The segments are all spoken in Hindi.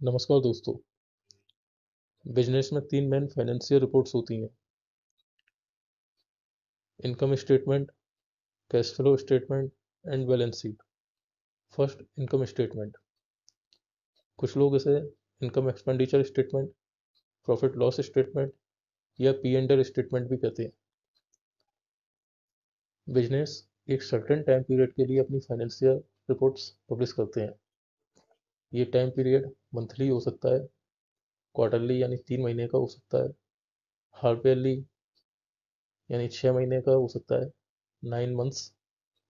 नमस्कार दोस्तों। बिजनेस में तीन मेन फाइनेंशियल रिपोर्ट्स होती हैं। Income statement, cash flow statement and balance sheet. First, income statement. कुछ लोग इसे income expenditure statement, profit loss statement या पी एंड एल स्टेटमेंट भी कहते हैं। बिजनेस एक सर्टेन टाइम पीरियड के लिए अपनी फाइनेंशियल रिपोर्ट्स पब्लिश करते हैं। ये टाइम पीरियड मंथली हो सकता है, क्वार्टरली यानी 3 महीने का हो सकता है, हाफ ईयरली यानी 6 महीने का हो सकता है, 9 मंथ्स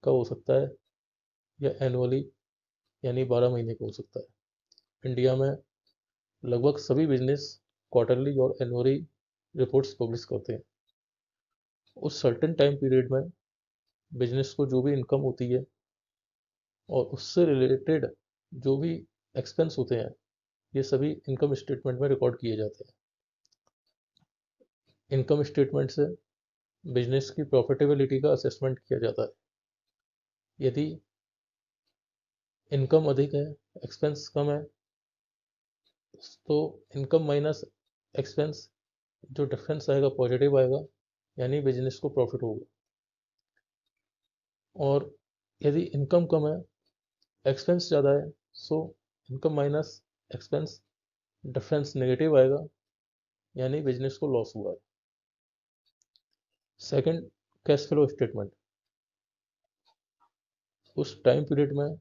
का हो सकता है या एनुअली यानी 12 महीने का हो सकता है। इंडिया में लगभग सभी बिजनेस क्वार्टरली और एनुअली रिपोर्ट्स पब्लिश करते हैं। उस सर्टेन टाइम पीरियड में बिजनेस को जो भी इनकम होती है और उससे रिलेटेड जो भी एक्सपेंस होते हैं, ये सभी इनकम स्टेटमेंट में रिकॉर्ड किए जाते हैं। इनकम स्टेटमेंट से बिजनेस की प्रॉफिटेबिलिटी का असेसमेंट किया जाता है। यदि इनकम अधिक है, एक्सपेंस कम है, तो इनकम माइनस एक्सपेंस जो डिफरेंस आएगा पॉजिटिव आएगा, यानी बिजनेस को प्रॉफिट होगा। और यदि इनकम कम है, एक्सपेंस ज़्यादा है, so income minus expense difference negative आएगा, यानी बिजनेस को लॉस हुआ है। Second, cash flow statement. उस टाइम पीरियड में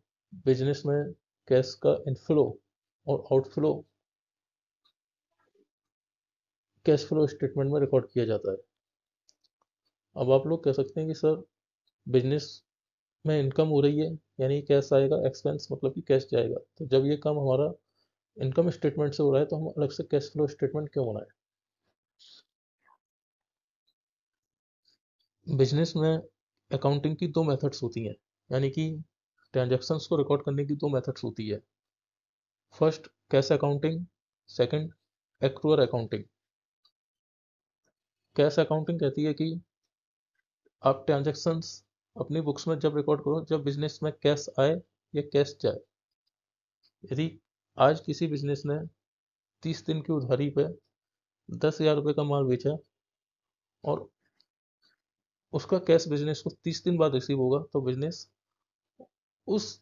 बिजनेस में कैश का इनफ्लो और आउटफ्लो कैश फ्लो स्टेटमेंट में रिकॉर्ड किया जाता है। अब आप लोग कह सकते हैं कि सर, बिजनेस में इनकम हो रही है यानी कैश आएगा, एक्सपेंस मतलब कि कैश जाएगा, तो जब ये काम हमारा इनकम स्टेटमेंट से हो रहा है तो हम अलग से कैश फ्लो स्टेटमेंट क्यों बनाए? बिजनेस में अकाउंटिंग की दो मेथड्स होती हैं, यानी कि ट्रांजैक्शंस को रिकॉर्ड करने की दो मेथड्स होती है। First, cash accounting. Second, accrual accounting. Cash accounting कहती है कि आप ट्रांजैक्शंस अपनी बुक्स में जब रिकॉर्ड करो जब बिजनेस में कैश आए या कैश जाए। यदि आज किसी बिजनेस ने 30 दिन की उधारी पे 10,000 रुपये का माल बेचा और उसका कैश बिजनेस को 30 दिन बाद रिसीव होगा, तो बिजनेस उस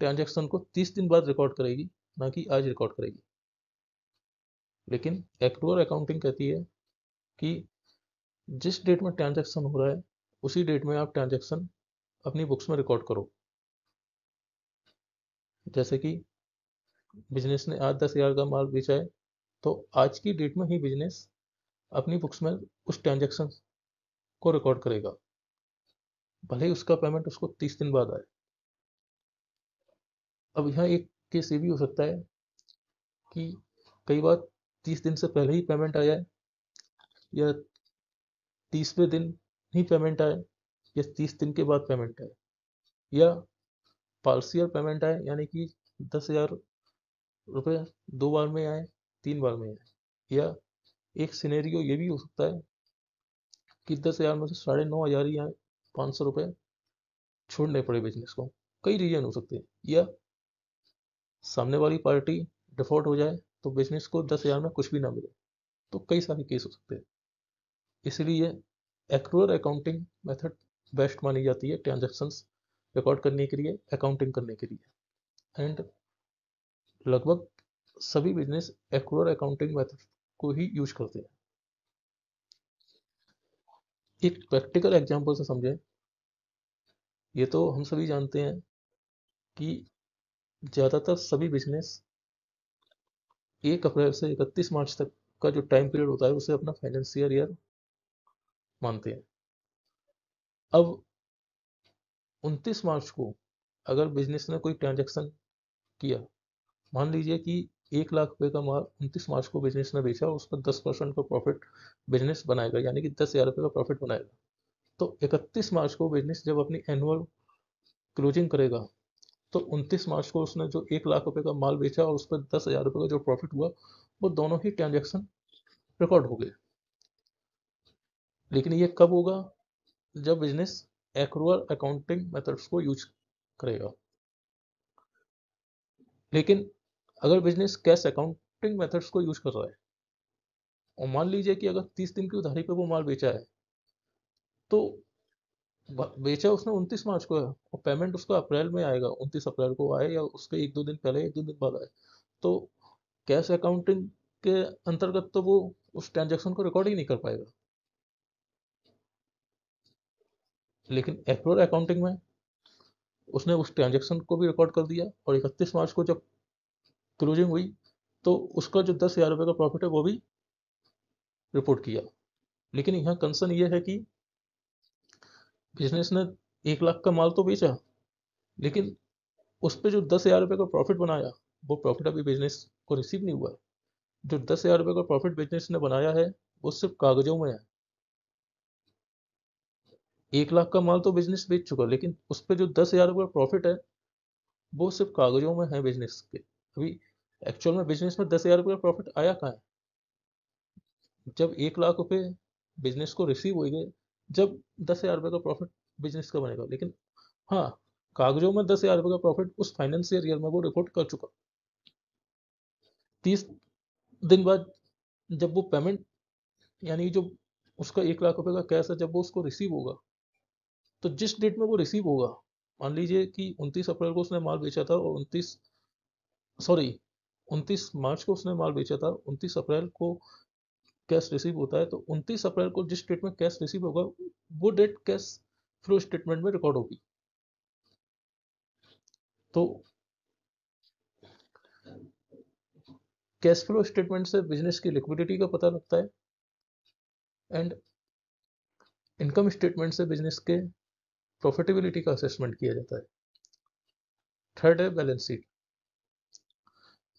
ट्रांजैक्शन को 30 दिन बाद रिकॉर्ड करेगी, ना कि आज रिकॉर्ड करेगी। लेकिन एक्रूअल अकाउंटिंग कहती है कि जिस डेट में ट्रांजैक्शन हो रहा है उसी डेट में आप ट्रांजैक्शन अपनी बुक्स में रिकॉर्ड करो। जैसे कि बिजनेस ने आज 10,000 का माल बेचा है, तो आज की डेट में ही बिजनेस अपनी बुक्स में उस ट्रांजैक्शन को रिकॉर्ड करेगा, भले ही उसका पेमेंट उसको 30 दिन बाद आए। अब यहाँ एक केस ये भी हो सकता है कि कई बार 30 दिन से पहले ही पेमेंट आ जाए, या 30वें दिन ही पेमेंट आए, या 30 दिन के बाद पेमेंट आए, या पार्शियल पेमेंट आए, यानी कि 10,000 रुपये 2 बार में आए, 3 बार में आए। या एक सिनेरियो ये भी हो सकता है कि 10,000 में से 9,500 ही आए, 500 रुपये छोड़ने पड़े बिजनेस को। कई रीजन हो सकते हैं। या सामने वाली पार्टी डिफॉल्ट हो जाए तो बिजनेस को 10,000 में कुछ भी ना मिले। तो कई सारे केस हो सकते हैं। इसलिए एक्रूअल अकाउंटिंग मेथड बेस्ट मानी जाती है ट्रांजैक्शंस रिकॉर्ड करने के लिए, अकाउंटिंग करने के लिए। एंड लगभग सभी बिजनेस एक्रूअल अकाउंटिंग मेथड को ही यूज करते हैं। एक प्रैक्टिकल एग्जांपल से समझें। ये तो हम सभी जानते हैं कि ज़्यादातर सभी बिजनेस 1 अप्रैल से 31 मार्च तक का जो टाइम पीरियड होता है उसे अपना फाइनेंशियल ईयर मानते हैं। अब 29 मार्च को अगर बिजनेस ने कोई ट्रांजैक्शन किया, मान लीजिए कि 1 लाख रुपए का माल 29 मार्च को बिजनेस ने बेचा और उस पर 10% का प्रॉफिट बिजनेस बनाएगा, यानी कि 10,000 रुपये का प्रॉफिट बनाएगा। तो 31 मार्च को बिजनेस जब अपनी एनुअल क्लोजिंग करेगा, तो 29 मार्च को उसने जो 1 लाख रुपए का माल बेचा और उस पर 10,000 रुपये का जो प्रॉफिट हुआ, वो दोनों ही ट्रांजैक्शन रिकॉर्ड हो गए। लेकिन ये कब होगा? जब बिजनेस एक्रूअल अकाउंटिंग मेथड्स को यूज करेगा। लेकिन अगर बिजनेस कैश अकाउंटिंग मेथड्स को यूज कर रहा है और मान लीजिए कि अगर 30 दिन की उधारी पे वो माल बेचा है, तो बेचा उसने 29 मार्च को है और पेमेंट उसका अप्रैल में आएगा, 29 अप्रैल को आए या उसके एक दो दिन पहले, एक दो दिन बाद आए, तो कैश अकाउंटिंग के अंतर्गत तो वो उस ट्रांजैक्शन को रिकॉर्ड ही नहीं कर पाएगा। लेकिन एक्चुअल अकाउंटिंग में उसने उस ट्रांजैक्शन को भी रिकॉर्ड कर दिया और 31 मार्च को जब क्लोजिंग हुई तो उसका जो 10,000 रुपये का प्रॉफिट है वो भी रिपोर्ट किया। लेकिन यहाँ कंसर्न ये है कि बिजनेस ने 1 लाख का माल तो बेचा, लेकिन उस पे जो 10,000 रुपये का प्रॉफिट बनाया, वो प्रॉफिट अभी बिजनेस को रिसीव नहीं हुआ है। जो 10,000 रुपये का प्रॉफिट बिजनेस ने बनाया है वो सिर्फ कागजों में है। 1 लाख का माल तो बिजनेस बेच चुका, लेकिन उस पे जो 10,000 रुपये प्रॉफिट है वो सिर्फ कागजों में है बिजनेस के। अभी एक्चुअल में बिजनेस में 10,000 रुपये का प्रॉफिट आया कहाँ है? जब 1 लाख रुपये बिजनेस को रिसीव हो गए, जब 10,000 रुपये का प्रॉफिट बिजनेस का बनेगा। लेकिन हाँ, कागजों में 10,000 रुपये का प्रॉफिट उस फाइनेंशियल ईयर में वो रिकॉर्ड कर चुका। 30 दिन बाद जब वो पेमेंट, यानी जो उसका 1 लाख रुपये का कैश है, जब वो उसको रिसीव होगा, तो जिस डेट में वो रिसीव होगा, मान लीजिए कि 29 अप्रैल को उसने माल बेचा था और 29 मार्च को उसने माल बेचा था, 29 अप्रैल को कैश रिसीव होता है, तो 29 अप्रैल को जिस डेट में कैश रिसीव होगा वो डेट कैश फ्लो स्टेटमेंट में रिकॉर्ड होगी। तो कैश फ्लो स्टेटमेंट से बिजनेस की लिक्विडिटी का पता लगता है एंड इनकम स्टेटमेंट से बिजनेस के प्रॉफिटेबिलिटी का असेसमेंट किया जाता है। थर्ड है बैलेंस शीट।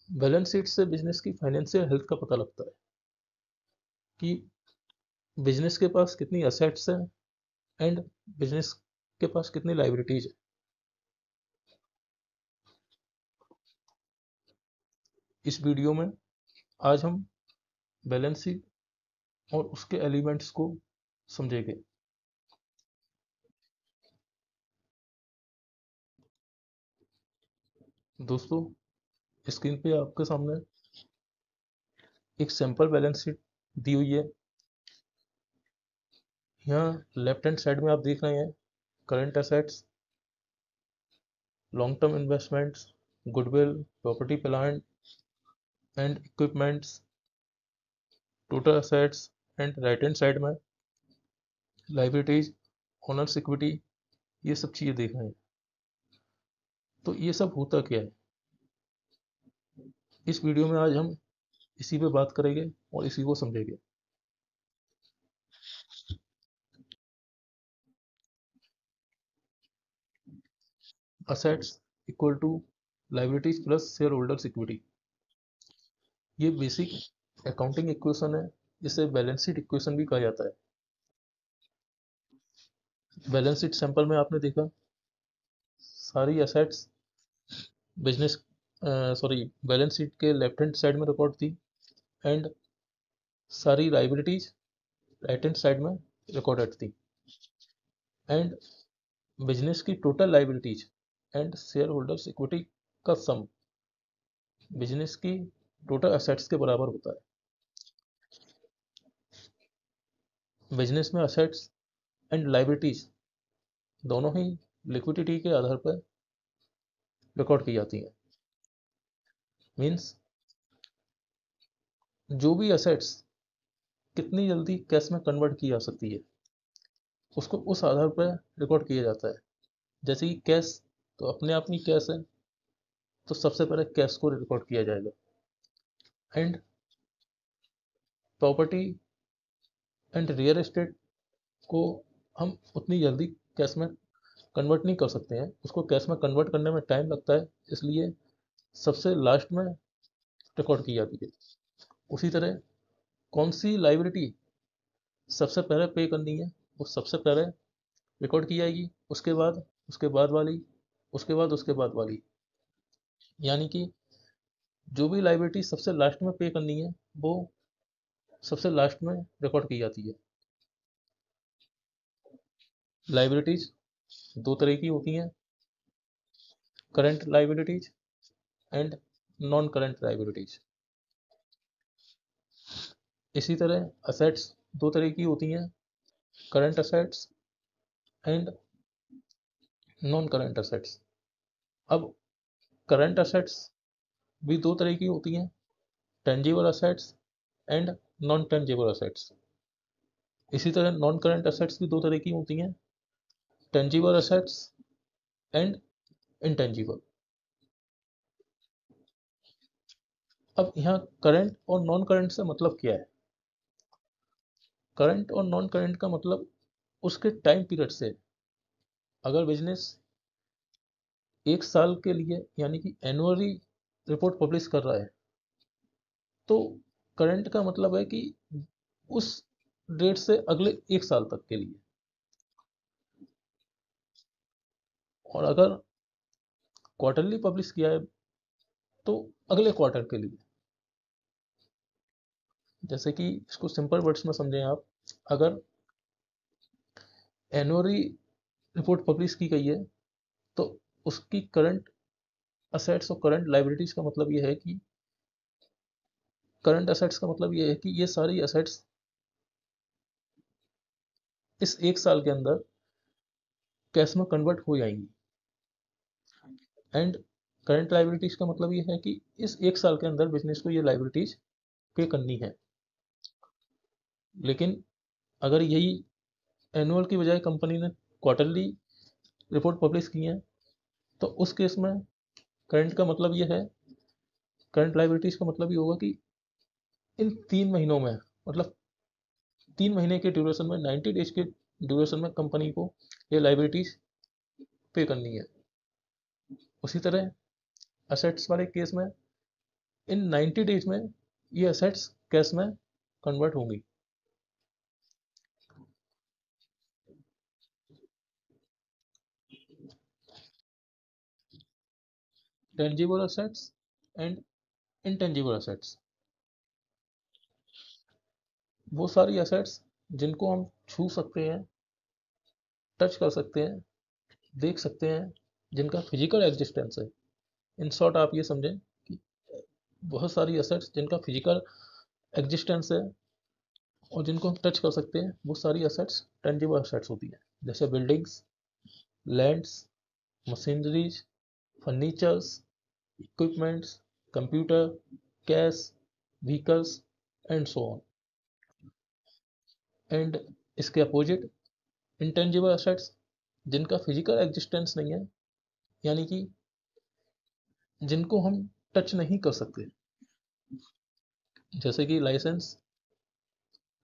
बैलेंस शीट से बिजनेस की फाइनेंशियल हेल्थ का पता लगता है कि बिजनेस के पास कितनी असेट्स हैं एंड बिजनेस के पास कितनी लाइबिलिटीज है। इस वीडियो में आज हम बैलेंस शीट और उसके एलिमेंट्स को समझेंगे। दोस्तों, स्क्रीन पे आपके सामने एक सैंपल बैलेंस शीट दी हुई है। यहाँ लेफ्ट हैंड साइड में आप देख रहे हैं current assets, long term investments, goodwill, property plant and equipments, total assets and right hand side में लाइबिलिटीज, ओनर्स इक्विटी, ये सब चीज़ें देख रहे हैं। तो ये सब होता क्या है, इस वीडियो में आज हम इसी पे बात करेंगे और इसी को समझेंगे। Assets equal to liabilities plus share holders equity, ये बेसिक अकाउंटिंग इक्वेशन है। इसे बैलेंस शीट इक्वेशन भी कहा जाता है। बैलेंस शीट सैंपल में आपने देखा सारी assets business sorry balance sheet के लेफ्ट हैंड साइड में रिकॉर्ड थी एंड सारी लाइबिलिटीज राइट हैंड साइड में रिकॉर्डेड थी एंड बिजनेस की total liabilities and share holders equity का सम बिजनेस की टोटल असेट्स के बराबर होता है। बिजनेस में असेट्स एंड लाइबिलिटीज दोनों ही लिक्विडिटी के आधार पर रिकॉर्ड की जाती हैं। मीन्स जो भी असेट्स कितनी जल्दी कैश में कन्वर्ट की जा सकती है उसको उस आधार पर रिकॉर्ड किया जाता है। जैसे कि कैश तो अपने आप में कैश है, तो सबसे पहले कैश को रिकॉर्ड किया जाएगा and property and real estate को हम उतनी जल्दी कैश में कन्वर्ट नहीं कर सकते हैं, उसको कैश में कन्वर्ट करने में टाइम लगता है, इसलिए सबसे लास्ट में रिकॉर्ड की जाती है। उसी तरह कौन सी लाइबिलिटी सबसे पहले पे करनी है वो सबसे पहले रिकॉर्ड की जाएगी, उसके बाद वाली, उसके बाद वाली। यानी कि जो भी लाइबिलिटी सबसे लास्ट में पे करनी है वो सबसे लास्ट में रिकॉर्ड की जाती है। लाइबिलिटीज दो तरह की होती हैं, current liabilities and non current liabilities. इसी तरह असेट्स दो तरह की होती हैं, current assets and non current assets. अब करंट असेट्स भी दो तरह की होती हैं, tangible assets and non tangible assets. इसी तरह नॉन करंट असेट्स भी दो तरह की होती हैं, टेंजिबल असेट्स एंड इंटेंजिबल। अब यहाँ करंट और नॉन करंट से मतलब क्या है? करंट और नॉन करंट का मतलब उसके टाइम पीरियड से। अगर बिजनेस एक साल के लिए यानी कि एनुअली रिपोर्ट पब्लिश कर रहा है, तो करंट का मतलब है कि उस डेट से अगले एक साल तक के लिए। और अगर क्वार्टरली पब्लिश किया है तो अगले क्वार्टर के लिए। जैसे कि इसको सिंपल वर्ड्स में समझें आप, अगर एनुअली रिपोर्ट पब्लिश की गई है तो उसकी करंट असेट्स और करंट लाइबिलिटीज का मतलब ये है कि करंट असेट्स का मतलब ये है कि ये सारी असेट्स इस एक साल के अंदर कैश में कन्वर्ट हो जाएंगी। एंड करंट लाइबिलिटीज का मतलब ये है कि इस एक साल के अंदर बिजनेस को ये लाइबिलिटीज पे करनी है। लेकिन अगर यही एनुअल की बजाय कंपनी ने क्वार्टरली रिपोर्ट पब्लिश की है, तो उस केस में करंट का मतलब ये है, करंट लाइबिलिटीज का मतलब ये होगा कि इन 3 महीनों में, मतलब 3 महीने के ड्यूरेशन में, 90 डेज के ड्यूरेशन में कंपनी को ये लाइबिलिटीज पे करनी है। उसी तरह असेट्स वाले केस में इन 90 डेज में ये असेट्स कैश में कन्वर्ट होंगी। Tangible assets and intangible assets, वो सारी असेट्स जिनको हम छू सकते हैं, टच कर सकते हैं, देख सकते हैं, जिनका फिजिकल एग्जिस्टेंस है। इन शॉर्ट आप ये समझें कि बहुत सारी असेट्स जिनका फिजिकल एग्जिस्टेंस है और जिनको हम टच कर सकते हैं, वो सारी असेट्स टेंजिबल असेट्स होती हैं। जैसे buildings, lands, machineries, furnitures, equipments, computer, cash, vehicles and so on. And इसके अपोजिट इंटेंजिबल असेट्स, जिनका फिजिकल एग्जिस्टेंस नहीं है, यानी कि जिनको हम टच नहीं कर सकते। जैसे कि licence,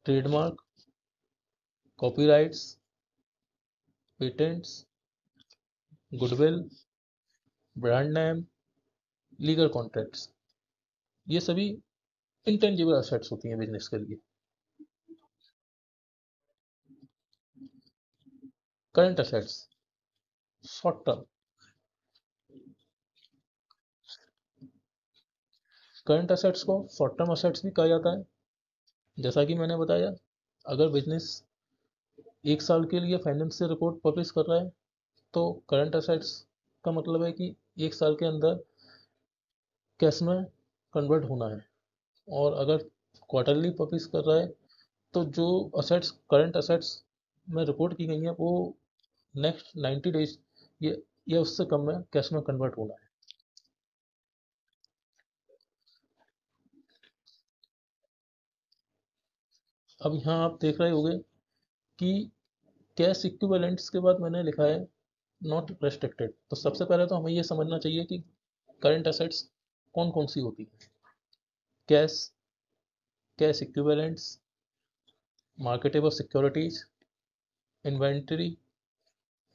trademark, copyrights, patents, goodwill, brand name, legal contracts, ये सभी इंटेंजिबल असेट्स होती हैं बिजनेस के लिए। Current assets short term. Current assets को शॉर्ट टर्म असेट्स भी कहा जाता है। जैसा कि मैंने बताया, अगर बिजनेस एक साल के लिए फाइनेंशियल रिपोर्ट पब्लिश कर रहा है, तो करंट असेट्स का मतलब है कि एक साल के अंदर कैश में कन्वर्ट होना है। और अगर क्वार्टरली पब्लिश कर रहा है, तो जो असेट्स करंट असेट्स में रिपोर्ट की गई हैं, वो नेक्स्ट 90 डेज ये उससे कम में कैश में कन्वर्ट होना है। अब यहाँ आप देख रहे होंगे कि कैश इक्विवेलेंट्स के बाद मैंने लिखा है नॉट रेस्ट्रिक्टेड। तो सबसे पहले तो हमें ये समझना चाहिए कि करंट असेट्स कौन कौन सी होती है। Cash, cash equivalents, marketable securities, inventory,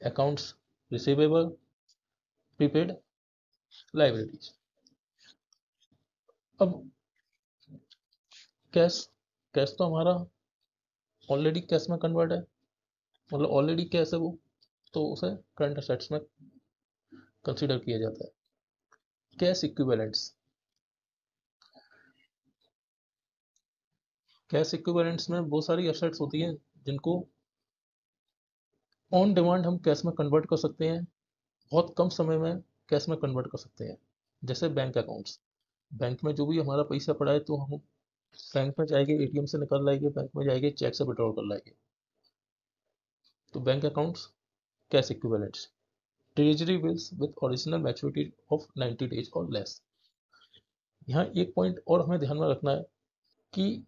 accounts receivable, prepaid liabilities. अब कैश, कैश तो हमारा ऑलरेडी कैश में कन्वर्ट है, मतलब ऑलरेडी कैश है वो, तो उसे करंट असेट्स में कंसीडर किया जाता है। कैश इक्विवेलेंट्स, कैश इक्विवेलेंट्स में बहुत सारी एसेट्स होती हैं जिनको ऑन डिमांड हम कैश में कन्वर्ट कर सकते हैं, बहुत कम समय में कैश में कन्वर्ट कर सकते हैं। जैसे बैंक अकाउंट्स, बैंक में जो भी हमारा पैसा पड़ा है तो हम बैंक में जाएंगे, एटीएम से निकाल लाएंगे, बैंक में जाएंगे, चेक से विड्रॉल कर लाएंगे। तो bank accounts, cash equivalents, treasury bills with original maturity of 90 days और लेस। यहाँ एक पॉइंट और हमें ध्यान में रखना है कि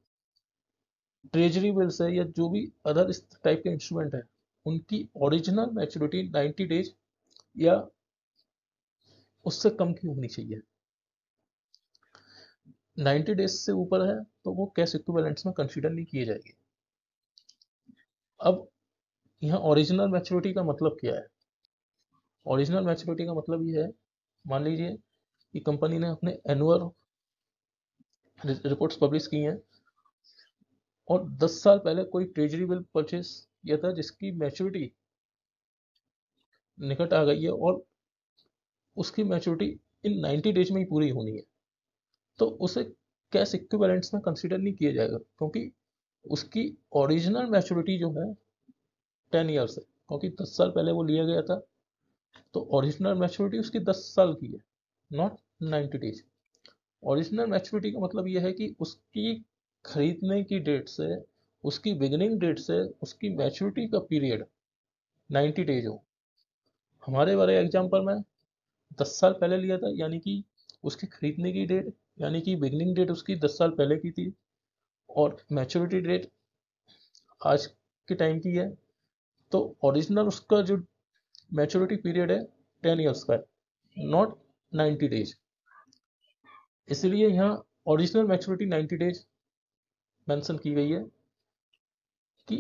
ट्रेजरी बिल्स है या जो भी अदर इस टाइप के इंस्ट्रूमेंट है, उनकी ओरिजिनल मैच्योरिटी 90 डेज या उससे कम की होनी चाहिए। 90 डेज से ऊपर है तो वो कैश इक्विवेलेंट्स में कंसीडर नहीं किए जाएंगे। अब यहाँ ओरिजिनल मैच्योरिटी का मतलब क्या है? ओरिजिनल मैच्योरिटी का मतलब ये है, मान लीजिए कि कंपनी ने अपने एनुअल रिपोर्ट्स पब्लिश की हैं और 10 साल पहले कोई ट्रेजरी बिल परचेस किया था जिसकी मैच्योरिटी निकट आ गई है और उसकी मैच्योरिटी इन 90 डेज में ही पूरी होनी है, तो उसे कैश इक्विवेलेंट्स में कंसीडर नहीं किया जाएगा, क्योंकि उसकी ओरिजिनल मैच्योरिटी जो है 10 ईयर्स है, क्योंकि 10 साल पहले वो लिया गया था, तो ओरिजिनल मैच्योरिटी उसकी 10 साल की है, नॉट 90 डेज। ओरिजिनल मैच्योरिटी का मतलब यह है कि उसकी खरीदने की डेट से, उसकी बिगिनिंग डेट से उसकी मैच्योरिटी का पीरियड 90 डेज हो। हमारे वाले एग्जाम्पल में 10 साल पहले लिया था, यानी कि उसकी खरीदने की डेट, यानी कि बिगिनिंग डेट उसकी 10 साल पहले की थी और मैच्योरिटी डेट आज के टाइम की है, तो ओरिजिनल उसका जो मैच्योरिटी पीरियड है 10 ईयर्स का है, नॉट 90 डेज। इसलिए यहाँ ओरिजिनल मैच्योरिटी 90 डेज मेंशन की गई है कि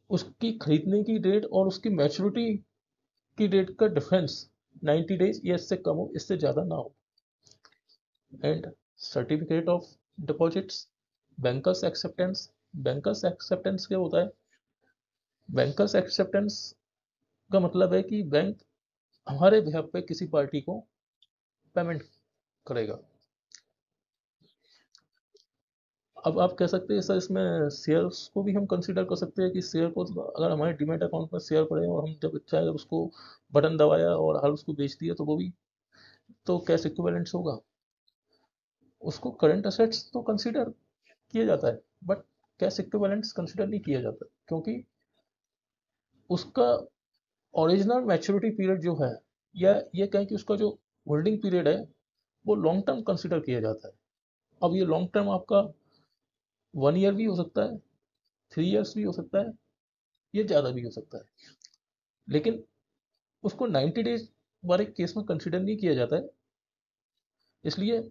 उसकी खरीदने की डेट और उसकी मैच्योरिटी की डेट का डिफरेंस 90 डेज या इससे कम हो, इससे ज़्यादा ना हो। And certificate of deposits, bankers acceptance. Bankers acceptance क्या होता है? बैंकर्स एक्सेप्टेंस का मतलब है कि बैंक हमारे बिहाफ पे किसी पार्टी को पेमेंट करेगा। अब आप कह सकते हैं सर इसमें शेयर्स को भी हम कंसीडर कर सकते हैं कि शेयर को अगर हमारे डीमैट अकाउंट में शेयर पड़े और हम जब चाहे उसको बटन दबाया और हर उसको बेच दिया तो वो भी तो कैश इक्विवेलेंट्स होगा। उसको करंट असेट्स तो कंसीडर किया जाता है, बट कैश इक्विवेलेंट्स कंसीडर नहीं किया जाता, क्योंकि उसका ओरिजिनल मैच्योरिटी पीरियड जो है, या ये कहें कि उसका जो होल्डिंग पीरियड है वो लॉन्ग टर्म कंसीडर किया जाता है। अब ये लॉन्ग टर्म आपका 1 ईयर भी हो सकता है, 3 ईयर्स भी हो सकता है, ये ज़्यादा भी हो सकता है, लेकिन उसको 90 डेज वाले केस में कंसिडर नहीं किया जाता है। इसलिए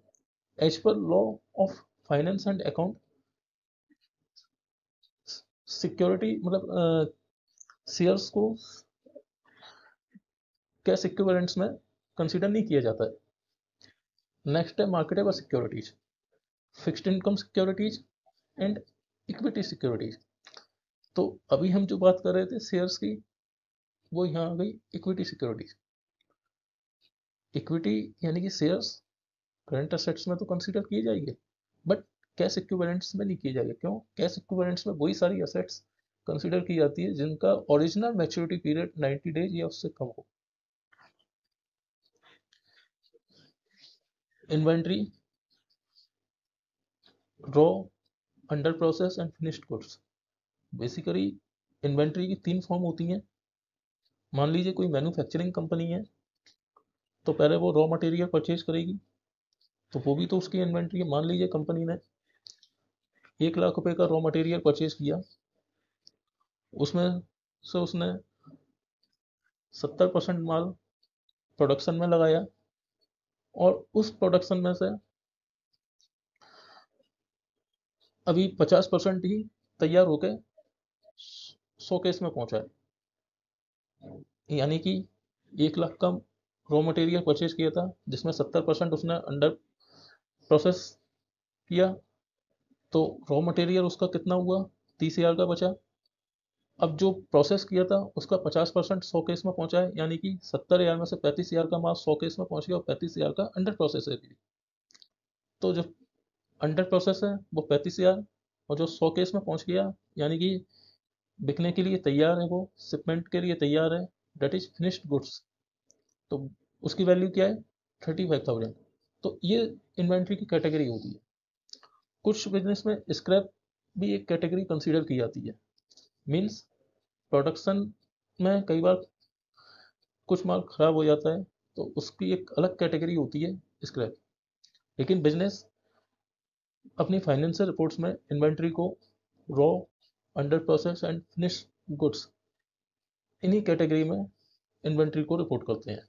as per law of finance and account, security मतलब शेयर्स को कैश इक्विवेलेंट्स में कंसिडर नहीं किया जाता है। नेक्स्ट है marketable securities, fixed income securities and equity securities. तो अभी हम जो बात कर रहे थे शेयर्स की, वो यहाँ आ गई इक्विटी सिक्योरिटीज। इक्विटी यानी कि शेयर्स करंट असेट्स में तो कंसीडर किए जाएंगे, बट कैश इक्विवेलेंट्स में नहीं किए जाएंगे। क्यों? कैश इक्विवेलेंट्स में वही सारी असेट्स कंसीडर की जाती है जिनका ओरिजिनल मैच्योरिटी पीरियड 90 डेज या उससे कम हो। Inventory, raw, under process and finished goods. Basically inventory की 3 फॉर्म होती हैं। मान लीजिए कोई मैन्युफैक्चरिंग कंपनी है, तो पहले वो रॉ मटेरियल परचेज करेगी, तो वो भी तो उसकी इन्वेंट्री है। मान लीजिए कंपनी ने 1 लाख रुपए का रॉ मटेरियल परचेज किया, उसमें से उसने 70% माल प्रोडक्शन में लगाया और उस प्रोडक्शन में से अभी 50% ही तैयार होके शोकेस में पहुंचा है। यानी कि 1 लाख का रॉ मटेरियल परचेज किया था जिसमें 70% उसने अंडर प्रोसेस किया, तो रॉ मटेरियल उसका कितना हुआ? 30,000 का बचा। अब जो प्रोसेस किया था उसका 50% शोकेस में पहुंचा है, यानी कि 70,000 में से 35,000 का माल शोकेस में पहुंच गया और 35,000 का अंडर प्रोसेस है। तो जो अंडर प्रोसेस है वो 35,000 और जो शोकेस में पहुंच गया यानी कि बिकने के लिए तैयार है, वो शिपमेंट के लिए तैयार है, दैट इज फिनिश्ड गुड्स, तो उसकी वैल्यू क्या है? 35,000। तो ये इन्वेंट्री की कैटेगरी होती है। कुछ बिजनेस में स्क्रैप भी एक कैटेगरी कंसीडर की जाती है। मीन्स प्रोडक्शन में कई बार कुछ माल खराब हो जाता है तो उसकी एक अलग कैटेगरी होती है स्क्रैप। लेकिन बिजनेस अपनी फाइनेंशियल रिपोर्ट्स में इन्वेंट्री को raw, under process and finish goods, इन्हीं कैटेगरी में इन्वेंट्री को रिपोर्ट करते हैं।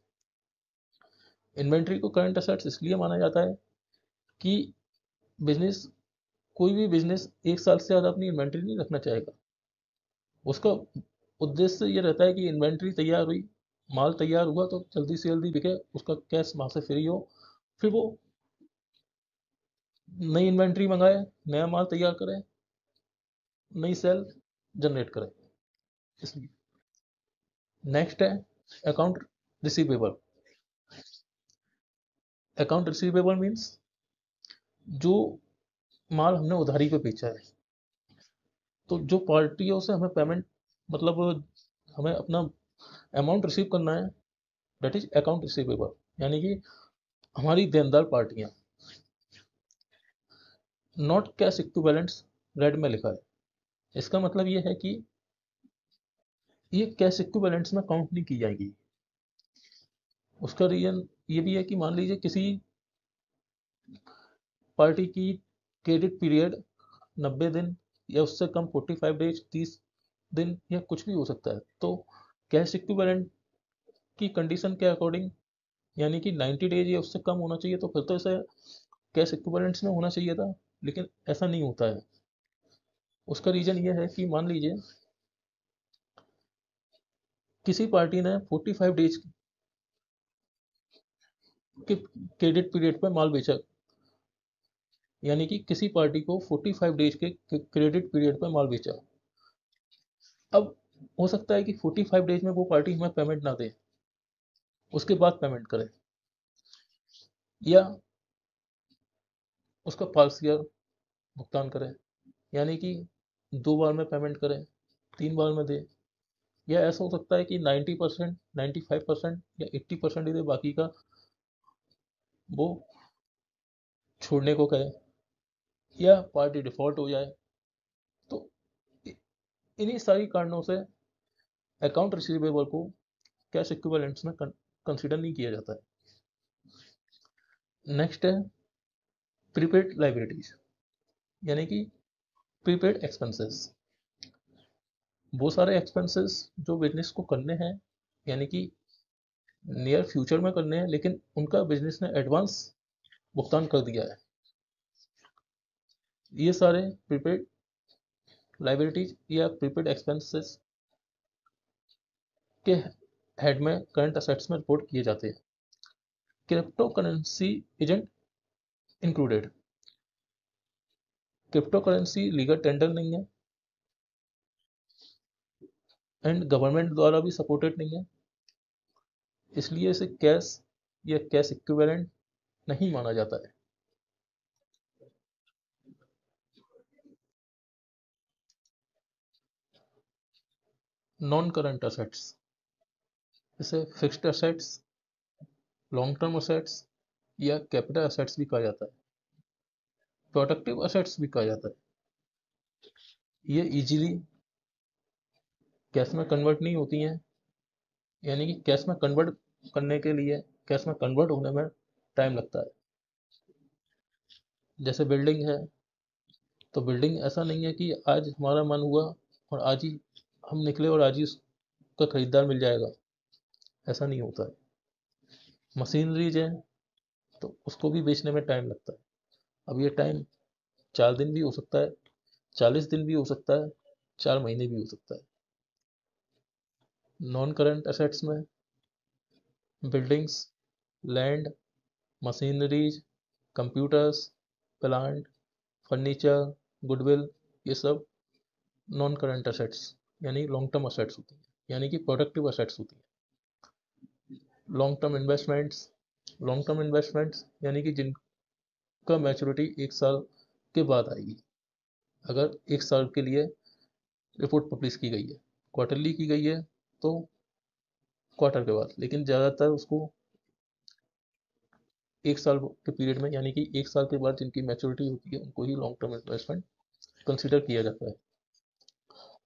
इन्वेंट्री को करंट असेट्स इसलिए माना जाता है कि बिजनेस कोई भी बिजनेस एक साल से ज़्यादा अपनी इन्वेंट्री नहीं रखना चाहेगा। उसका उद्देश्य ये रहता है कि इन्वेंट्री तैयार हुई, माल तैयार हुआ तो जल्दी से जल्दी बिके, उसका कैश वहाँ से फ्री हो, फिर वो नई इन्वेंट्री मंगाए, नया माल तैयार करे, नई सेल जनरेट करे। इसलिए नेक्स्ट है account receivable. Account receivable means जो माल हमने उधारी पे बेचा है, तो जो पार्टियों से हमें पेमेंट, मतलब हमें अपना अमाउंट रिसीव करना है, दैट इज अकाउंट रिसीवेबल। यानी कि हमारी देनदार पार्टियां। नॉट कैश इक्विवेलेंट्स रेड में लिखा है। इसका मतलब ये है कि ये कैश इक्विवेलेंट्स में काउंट नहीं की जाएगी। उसका रीजन ये भी है कि मान लीजिए किसी पार्टी की क्रेडिट पीरियड 90 दिन या उससे कम, 45 डेज, 30 दिन या कुछ भी हो सकता है। तो कैश इक्विवेलेंट की कंडीशन के अकॉर्डिंग, यानी कि 90 डेज या उससे कम होना चाहिए, तो फिर तो इसे कैश इक्विवेलेंट्स में होना चाहिए था, लेकिन ऐसा नहीं होता है। उसका रीजन ये है कि मान लीजिए किसी पार्टी ने 45 डेज के क्रेडिट पीरियड पर माल बेचा, यानी कि किसी पार्टी को 45 डेज के क्रेडिट पीरियड पर माल बेचा। अब हो सकता है कि 45 डेज में वो पार्टी हमें पेमेंट ना दे, उसके बाद पेमेंट करे, या उसका पार्शियल भुगतान करे, यानी कि 2 बार में पेमेंट करे, 3 बार में दे, या ऐसा हो सकता है कि 90%, 95% या 80% ही दे, बाकी का वो छोड़ने को कहे, या पार्टी डिफॉल्ट हो जाए। तो इन्हीं सारी कारणों से अकाउंट रिसीवेबल को कैश इक्विवेलेंट्स में कंसीडर नहीं किया जाता है। नेक्स्ट है प्रीपेड लाइबिलिटीज, यानी कि प्रीपेड एक्सपेंसेस। वो सारे एक्सपेंसेस जो बिजनेस को करने हैं, यानी कि नियर फ्यूचर में करने हैं, लेकिन उनका बिजनेस ने एडवांस भुगतान कर दिया है, ये सारे प्रीपेड लाइबिलिटीज या प्रीपेड एक्सपेंसेस के हेड में करंट असेट्स में रिपोर्ट किए जाते हैं। Crypto currency isn't included. Crypto currency legal tender नहीं है एंड गवर्नमेंट द्वारा भी सपोर्टेड नहीं है, इसलिए इसे कैश या कैश इक्विवेलेंट नहीं माना जाता है। नॉन करंट असेट्स, इसे fixed assets, long term assets या कैपिटल असेट्स भी कहा जाता है, प्रोडक्टिव असेट्स भी कहा जाता है। ये इजीली कैश में कन्वर्ट नहीं होती हैं, यानी कि कैश में कन्वर्ट करने के लिए, कैश में कन्वर्ट होने में टाइम लगता है। जैसे बिल्डिंग है, तो बिल्डिंग ऐसा नहीं है कि आज हमारा मन हुआ और आज ही हम निकले और आज ही उसका खरीदार मिल जाएगा, ऐसा नहीं होता है। मशीनरीज है, तो उसको भी बेचने में टाइम लगता है। अब ये टाइम 4 दिन भी हो सकता है, 40 दिन भी हो सकता है, 4 महीने भी हो सकता है। नॉन करंट असेट्स में buildings, land, machineries, computers, plant, furniture, goodwill, ये सब नॉन करंट असेट्स यानी लॉन्ग टर्म असेट्स होती हैं, यानी कि प्रोडक्टिव असेट्स होती हैं। Long term investments, long term investments यानी कि जिनका मैच्योरिटी 1 साल के बाद आएगी। अगर 1 साल के लिए रिपोर्ट पब्लिश की गई है, क्वार्टरली की गई है तो क्वार्टर के बाद, लेकिन ज़्यादातर उसको एक साल के पीरियड में, यानी कि एक साल के बाद जिनकी मैच्योरिटी होती है उनको ही लॉन्ग टर्म इन्वेस्टमेंट कंसिडर किया जाता है।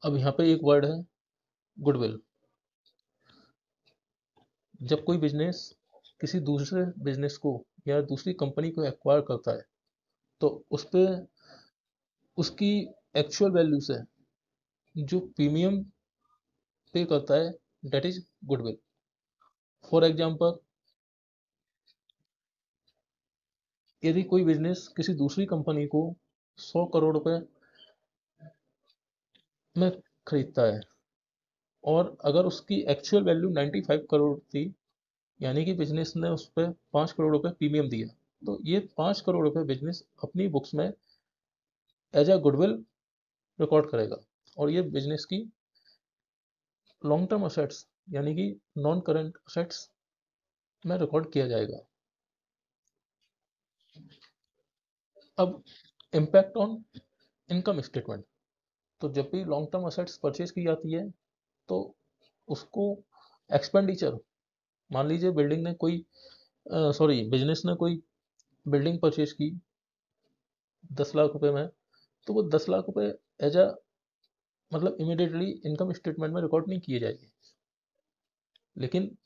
अब यहाँ पे एक वर्ड है गुडविल। जब कोई बिजनेस किसी दूसरे बिजनेस को या दूसरी कंपनी को एक्वायर करता है तो उस पे उसकी एक्चुअल वैल्यू से जो प्रीमियम पे करता है that is goodwill. For example, यदि कोई बिजनेस किसी दूसरी कंपनी को 100 करोड़ रुपए में खरीदता है और अगर उसकी एक्चुअल वैल्यू 95 करोड़ थी, यानी कि बिजनेस ने उस पर 5 करोड़ रुपए प्रीमियम दिया, तो ये 5 करोड़ रुपए बिजनेस अपनी बुक्स में एज अ गुडविल रिकॉर्ड करेगा और ये बिजनेस की लॉन्ग टर्म असेट्स यानी कि नॉन करंट असेट्स में रिकॉर्ड किया जाएगा। अब इम्पैक्ट ऑन इनकम स्टेटमेंट। तो जब भी लॉन्ग टर्म असेट्स परचेज की जाती है तो उसको एक्सपेंडिचर, मान लीजिए बिल्डिंग ने कोई बिजनेस ने कोई बिल्डिंग परचेज की 10 लाख रुपए में, तो वो 10 लाख रुपए एज अ मतलब इमीडिएटली इनकम स्टेटमेंट में रिकॉर्ड नहीं किए जाएंगे, लेकिन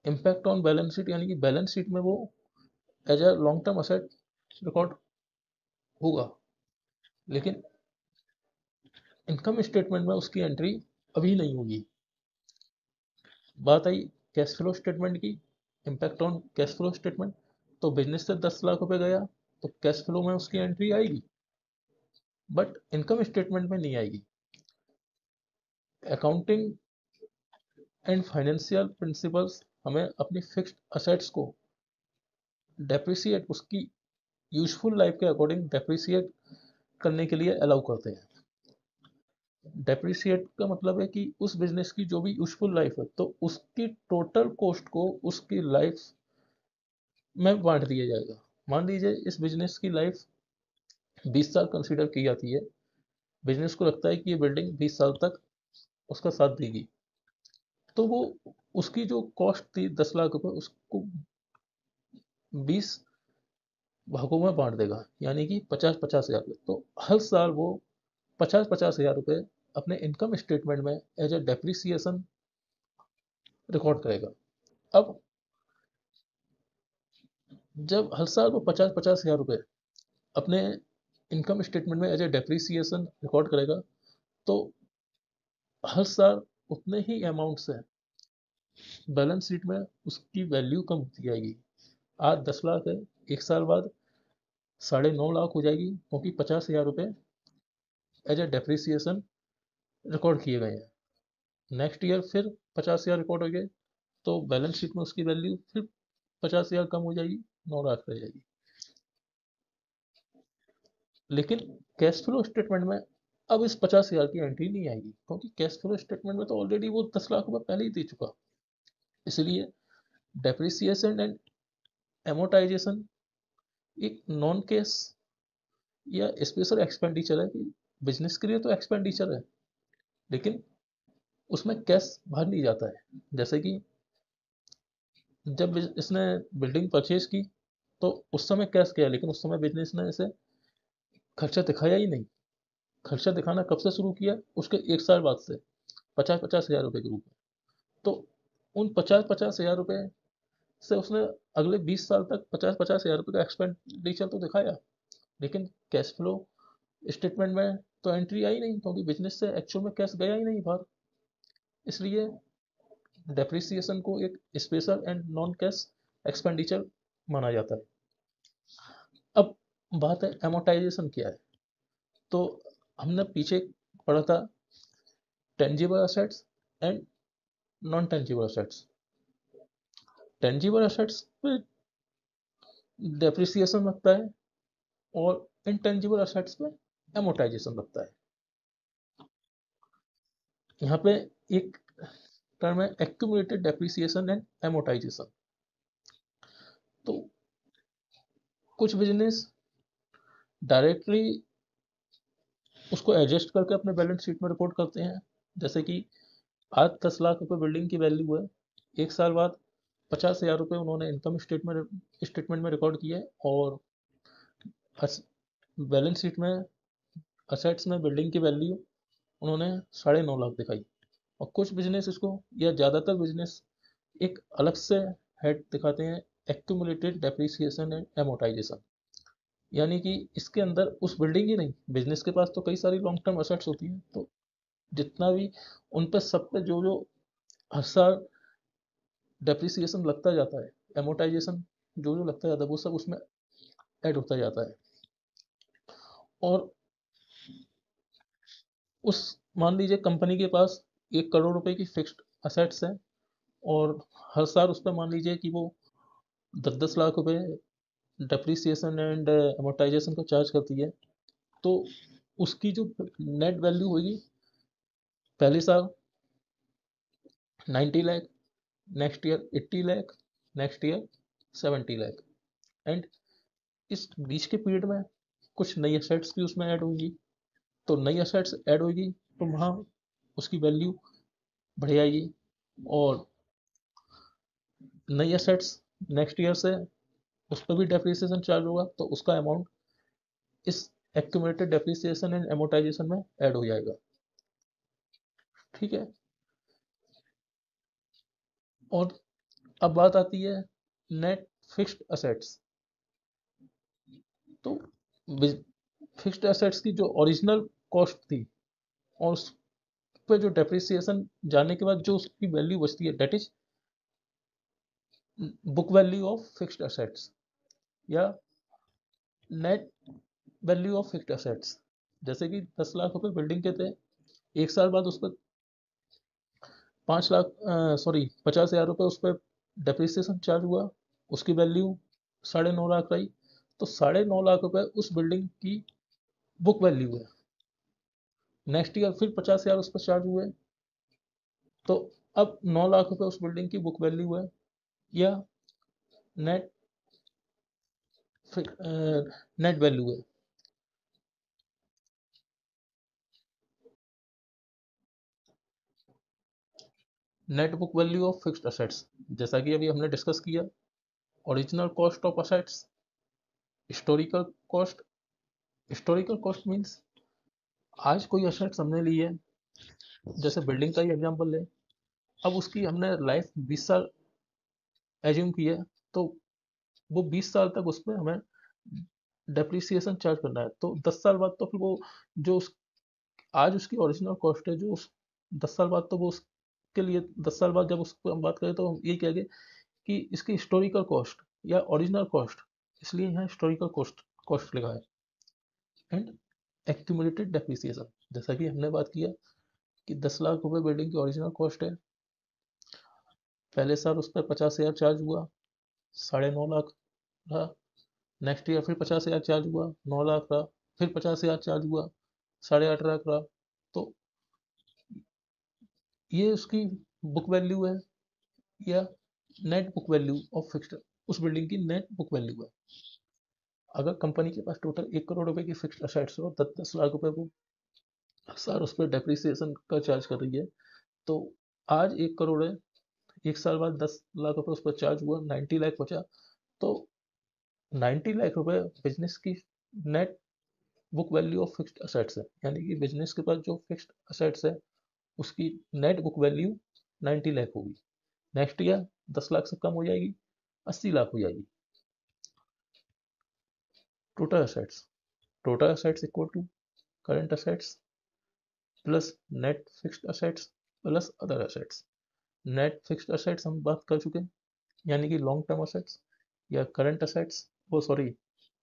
इम्पैक्ट ऑन बैलेंस शीट यानी कि बैलेंस शीट में वो as a long term asset record होगा, लेकिन इनकम स्टेटमेंट में उसकी एंट्री अभी नहीं होगी। बात आई कैश फ्लो स्टेटमेंट की, impact on cash flow statement. तो बिजनेस से 10 लाख रुपए गया तो कैश फ्लो में उसकी एंट्री आएगी, बट इनकम स्टेटमेंट में नहीं आएगी। अकाउंटिंग एंड फाइनेंशियल प्रिंसिपल्स हमें अपनी फिक्स्ड असेट्स को डेप्रिसिएट, उसकी यूजफुल लाइफ के अकॉर्डिंग डेप्रिसिएट करने के लिए अलाउ करते हैं। डेप्रिसिएट का मतलब है कि उस बिजनेस की जो भी यूजफुल लाइफ है तो उसकी टोटल कॉस्ट को उसकी लाइफ में बांट दिया जाएगा। मान लीजिए इस बिजनेस की लाइफ 20 साल कंसिडर की जाती है, बिजनेस को लगता है कि ये बिल्डिंग 20 साल तक उसका साथ देगी, तो वो उसकी जो कॉस्ट थी 10 लाख रुपए उसको 20 भागों में बांट देगा, यानी कि 50-50 हजार। तो हर साल वो 50-50 हजार रुपए अपने इनकम स्टेटमेंट में एज ए डेप्रिसिएशन रिकॉर्ड करेगा। अब जब हर साल वो 50-50 हजार रुपए अपने इनकम स्टेटमेंट में एज ए डेप्रिसिएशन रिकॉर्ड करेगा, तो हर साल उतने ही अमाउंट से बैलेंस शीट में उसकी वैल्यू कम होती जाएगी। आज 10 लाख है, एक साल बाद 9.5 लाख हो जाएगी, क्योंकि 50 हजार रुपए एज ए डेप्रिसिएशन रिकॉर्ड किए गए हैं। नेक्स्ट ईयर फिर 50 हजार रिकॉर्ड हो गए, तो बैलेंस शीट में उसकी वैल्यू फिर 50 हजार कम हो जाएगी, 9 लाख रह जाएगी। लेकिन कैश फ्लो स्टेटमेंट में अब इस 50 हजार की एंट्री नहीं आएगी, क्योंकि कैश फ्लो स्टेटमेंट में तो ऑलरेडी वो 10 लाख रुपए पहले ही दे चुका। इसलिए डेप्रिसिएशन एंड एमोटाइजेशन एक नॉन कैश या स्पेशल एक्सपेंडिचर है कि बिजनेस के लिए तो एक्सपेंडिचर है, लेकिन उसमें कैश बाहर नहीं जाता है। जैसे कि जब इसने बिल्डिंग परचेज की तो उस समय कैश गया, लेकिन उस समय बिजनेस ने इसे खर्चा दिखाया ही नहीं। खर्चा दिखाना कब से शुरू किया, उसके एक साल बाद से 50-50 हजार रुपए के रूप में। तो उन 50-50 हजार रुपए से उसने अगले 20 साल तक 50-50 हजार रुपए का एक्सपेंडिचर तो दिखाया, लेकिन कैश फ्लो स्टेटमेंट में तो एंट्री आई नहीं, क्योंकि बिजनेस से एक्चुअल में कैश गया ही नहीं बाहर। इसलिए डेप्रिसिएशन को एक special and non cash expenditure माना जाता है। अब बात है एमोटाइजेशन क्या है। तो हमने पीछे पढ़ा था tangible assets and non tangible assets. Tangible assets पे डेप्रिसिएशन लगता है और इनटेंजिबल असेट्स पे एमोटाइजेशन लगता है। यहाँ पे एक टर्म है एक्यूमुलेटेड डेप्रिसिएशन एंड एमोटाइजेशन। तो कुछ बिजनेस डायरेक्टली उसको एडजस्ट करके अपने बैलेंस शीट में रिपोर्ट करते हैं। जैसे कि आज 10 लाख रुपए बिल्डिंग की वैल्यू है, एक साल बाद 50,000 रुपये उन्होंने इनकम स्टेटमेंट में रिकॉर्ड किया है, और बैलेंस शीट में असेट्स में बिल्डिंग की वैल्यू उन्होंने 9.5 लाख दिखाई। और कुछ बिजनेस इसको, या ज़्यादातर बिजनेस, एक अलग से हेड दिखाते हैं, एक्यूमुलेटेड डेप्रिसिएशन एंड एमोटाइजेशन। यानी कि इसके अंदर उस बिल्डिंग ही नहीं, बिजनेस के पास तो कई सारी लॉन्ग टर्म असेट्स होती हैं, तो जितना भी उन पे सब पे जो जो हर साल डेप्रिसिएशन लगता जाता है, एमोटाइजेशन जो जो लगता जाता है, वो सब उसमें ऐड होता जाता है। और उस, मान लीजिए कंपनी के पास 1 करोड़ रुपए की फिक्स्ड असेट्स हैं, और हर साल उस पर मान लीजिए कि वो 10-10 लाख रुपए डेप्रिसिएशन एंड अमोर्टाइजेशन का चार्ज करती है, तो उसकी जो नेट वैल्यू होगी, पहले साल 90 lakh, next year 80 lakh, next year 70 lakh, and इस बीच के पीरियड में कुछ नई असेट्स भी उसमें ऐड होगी। तो नई असेट्स ऐड होगी तो वहाँ उसकी वैल्यू बढ़ जाएगी, और नई असेट्स नेक्स्ट ईयर से उस पर भी डेप्रिसिएशन चार्ज होगा, तो उसका अमाउंट इस एक्यूमुलेटेड डेप्रिसिएशन एंड एमोटाइजेशन में ऐड हो जाएगा। ठीक है। और अब बात आती है नेट फिक्स्ड असेट्स। तो फिक्स्ड एसेट्स की जो ओरिजिनल कॉस्ट थी, और उस पे जो डेप्रिसिएशन जाने के बाद जो उसकी वैल्यू बचती है, that is book value of fixed assets, या net value of fixed assets. जैसे कि 10 लाख रुपए बिल्डिंग के थे, एक साल बाद उस पर 50,000 रुपये उस पर डेप्रिसिएशन चार्ज हुआ, उसकी वैल्यू 9.5 लाख रही, तो 9.5 लाख रुपए उस बिल्डिंग की बुक वैल्यू है। नेक्स्ट ईयर फिर 50,000 उस पर चार्ज हुए, तो अब 9 लाख रुपए उस बिल्डिंग की बुक वैल्यू है, या नेट नेट वैल्यू है। Net book value of fixed assets, जैसा कि अभी हमने डिस्कस किया, original cost of assets, historical cost. Historical cost means आज कोई असेट्स हमने ली है, जैसे बिल्डिंग का ही एग्जांपल ले, अब उसकी हमने लाइफ 20 साल एज्यूम की है, तो वो 20 साल तक उस पर हमें डेप्रिसिएशन चार्ज करना है। तो 10 साल बाद तो फिर वो जो आज उसकी ओरिजिनल कॉस्ट है, जो उस 10 साल बाद, तो वो उसके लिए 10 साल बाद जब उसको हम बात करें तो हम यही कहेंगे कि इसकी हिस्टोरिकल कॉस्ट या ओरिजिनल कॉस्ट, इसलिए यहाँ हिस्टोरिकल कॉस्ट कॉस्ट लिखा है। एंड एक्यूमुलेटेड डेप्रिसिएशन, जैसा कि हमने बात किया कि 10 लाख रुपए बिल्डिंग की ओरिजिनल कॉस्ट है, पहले साल उस पर 50,000 चार्ज हुआ, 9.5 लाख रहा, नेक्स्ट ईयर फिर 50,000 चार्ज हुआ, 9 लाख रहा, फिर 50,000 चार्ज हुआ, 8.5 लाख रहा। तो ये उसकी बुक वैल्यू है, या net book value of fixed, उस बिल्डिंग की नेट बुक वैल्यू है। अगर कंपनी के पास टोटल 1 करोड़ रुपए की फिक्स्ड असेट्स हो, 10-10 लाख रुपए वो सर उस पर डेप्रिसिएशन का चार्ज कर रही है, तो आज 1 करोड़ है, एक साल बाद 10 लाख रुपए उस पर चार्ज हुआ, 90 लाख बचा, तो 90 लाख रुपए बिजनेस की net book value of fixed assets है। यानी कि बिजनेस के पास जो फिक्स्ड असेट्स है, उसकी नेट बुक वैल्यू 90 लाख होगी। नेक्स्ट ईयर 10 लाख से कम हो जाएगी, 80 लाख हो जाएगी। Total assets, total assets equal to current assets plus net fixed assets plus other assets. Net fixed assets हम बात कर चुके हैं, यानी कि लॉन्ग टर्म असेट्स, या करंट असेट्स, वो सॉरी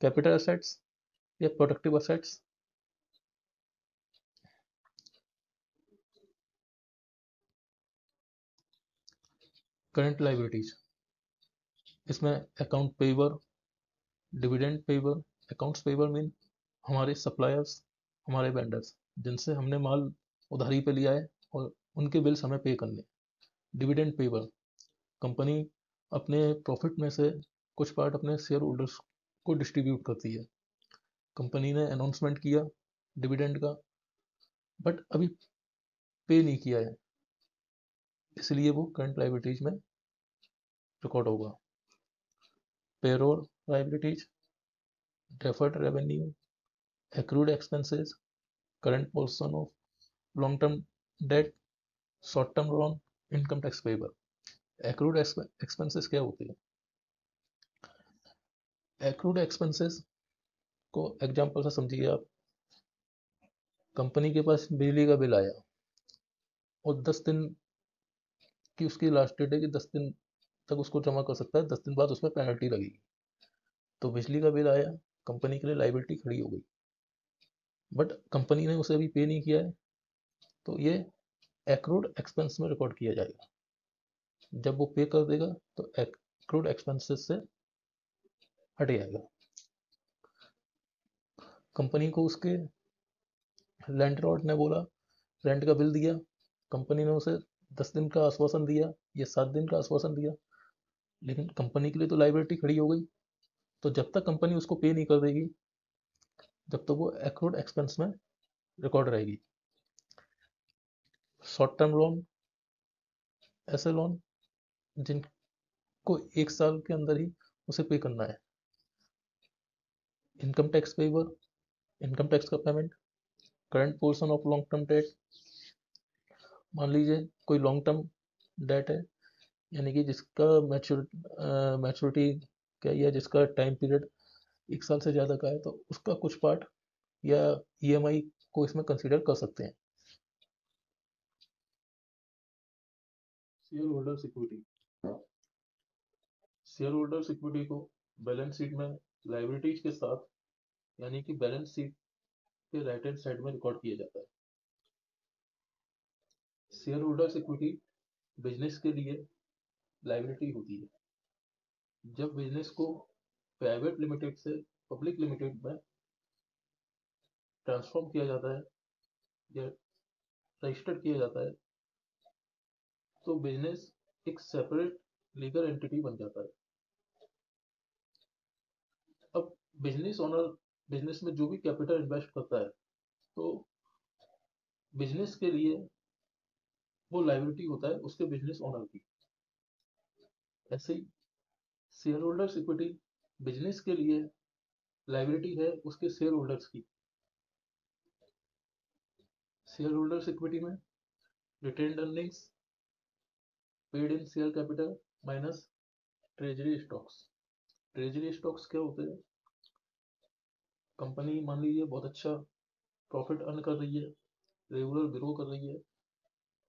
कैपिटल असेट्स, या प्रोडक्टिव असेट्स। करंट लाइबिलिटीज, इसमें account payable, dividend payable. Accounts payable mean हमारे सप्लायर्स, हमारे वेंडर्स, जिनसे हमने माल उधारी पे लिया है, और उनके बिल्स हमें पे करने। डिविडेंड पेबर, कंपनी अपने प्रॉफिट में से कुछ पार्ट अपने शेयर होल्डर्स को डिस्ट्रीब्यूट करती है। कंपनी ने अनाउंसमेंट किया डिविडेंड का, बट अभी पे नहीं किया है, इसलिए वो करंट लाइबिलिटीज में रिकॉर्ड होगा। Payroll liabilities, deferred revenue, accrued expenses, current portion of long term date, short term loan, income tax payable. Accrued expenses क्या होती है? एक्रूड एक्सपेंसेस को एग्जांपल से समझिए आप। कंपनी के पास बिजली का बिल आया और 10 दिन की उसकी लास्ट डेट है कि 10 दिन तक उसको जमा कर सकता है, 10 दिन बाद उसमें पेनल्टी लगेगी। तो बिजली का बिल आया, कंपनी के लिए लायबिलिटी खड़ी हो गई, बट कंपनी ने उसे अभी पे नहीं किया है, तो ये एक्रूड एक्सपेंस में रिकॉर्ड किया जाएगा। जब वो पे कर देगा तो एक्रूड एक्सपेंसेस से हट जाएगा। कंपनी को उसके लैंडलॉर्ड ने बोला, रेंट का बिल दिया, कंपनी ने उसे 10 दिन का आश्वासन दिया या 7 दिन का आश्वासन दिया, लेकिन कंपनी के लिए तो लायबिलिटी खड़ी हो गई। तो जब तक कंपनी उसको पे नहीं कर देगी, जब तक वो एक्रूड एक्सपेंस में रिकॉर्ड रहेगी। शॉर्ट टर्म लोन, ऐसे लोन जिनको 1 साल के अंदर ही उसे पे करना है। Income tax payer, income tax का payment, current portion of long term debt. मान लीजिए कोई लॉन्ग टर्म डेट है, यानी कि जिसका मैच्योरिटी क्या, या जिसका टाइम पीरियड 1 साल से ज़्यादा का है, तो उसका कुछ पार्ट या ईएमआई को इसमें कंसीडर कर सकते हैं। Share holder security, share holder security को बैलेंस शीट में लायबिलिटीज के साथ, यानी कि बैलेंस शीट के राइट हैंड साइड में रिकॉर्ड किया जाता है। शेयर होल्डर सिक्योरिटी बिजनेस के लिए लायबिलिटी होती है। जब बिजनेस को प्राइवेट लिमिटेड से पब्लिक लिमिटेड में ट्रांसफॉर्म किया जाता है या रजिस्टर्ड किया जाता है, तो बिजनेस एक सेपरेट लीगल एंटिटी बन जाता है। अब बिजनेस ओनर बिजनेस में जो भी कैपिटल इन्वेस्ट करता है, तो बिजनेस के लिए वो लायबिलिटी होता है उसके बिजनेस ओनर की। ऐसे ही शेयर होल्डर्स इक्विटी बिजनेस के लिए लायबिलिटी है उसके शेयर होल्डर्स की। शेयर होल्डर्स इक्विटी में retained earnings, paid in share capital minus treasury stocks. Treasury stocks क्या होते हैं? कंपनी मान लीजिए बहुत अच्छा प्रॉफिट अर्न कर रही है, रेगुलर ग्रो कर रही है,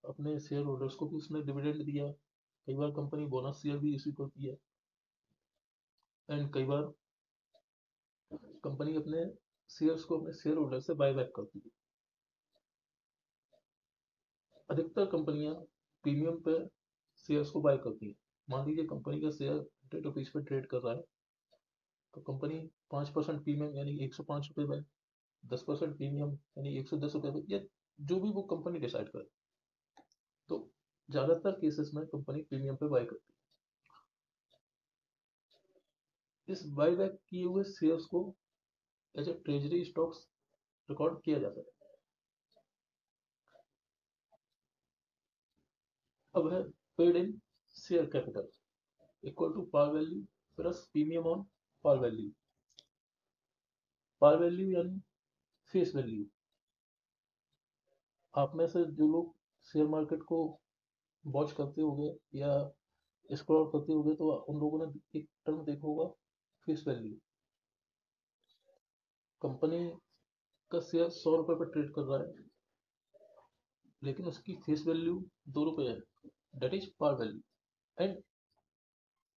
अपने शेयर होल्डर्स को भी उसने डिविडेंड दिया, कई बार कंपनी बोनस शेयर भी इश्यू करती है, एंड कई बार कंपनी अपने शेयर्स को अपने शेयर होल्डर से बाय बैक करती है। अधिकतर कंपनियां प्रीमियम पे शेयर्स को बाय करती है। मान लीजिए कंपनी का शेयर 100 रुपीज पे ट्रेड कर रहा है, तो कंपनी 5% प्रीमियम यानी 105 रुपये में, 10% प्रीमियम यानी 110 रुपये में, या जो भी वो कंपनी डिसाइड करे, तो ज्यादातर केसेस में कंपनी प्रीमियम पे बाय करती है। इस बाय बैक किए हुए शेयर्स को as a treasury stocks record किया जाता है। अब है paid in share capital equal to par value plus premium on par value. Par value यानी फेस वैल्यू। आप में से जो लोग शेयर मार्केट को वॉच करते होंगे या एक्सप्लोर करते होंगे, तो उन लोगों ने एक टर्म देखा होगा, फेस वैल्यू। कंपनी का शेयर 100 रुपये पर ट्रेड कर रहा है, लेकिन उसकी फेस वैल्यू 2 रुपये है, date is par value. And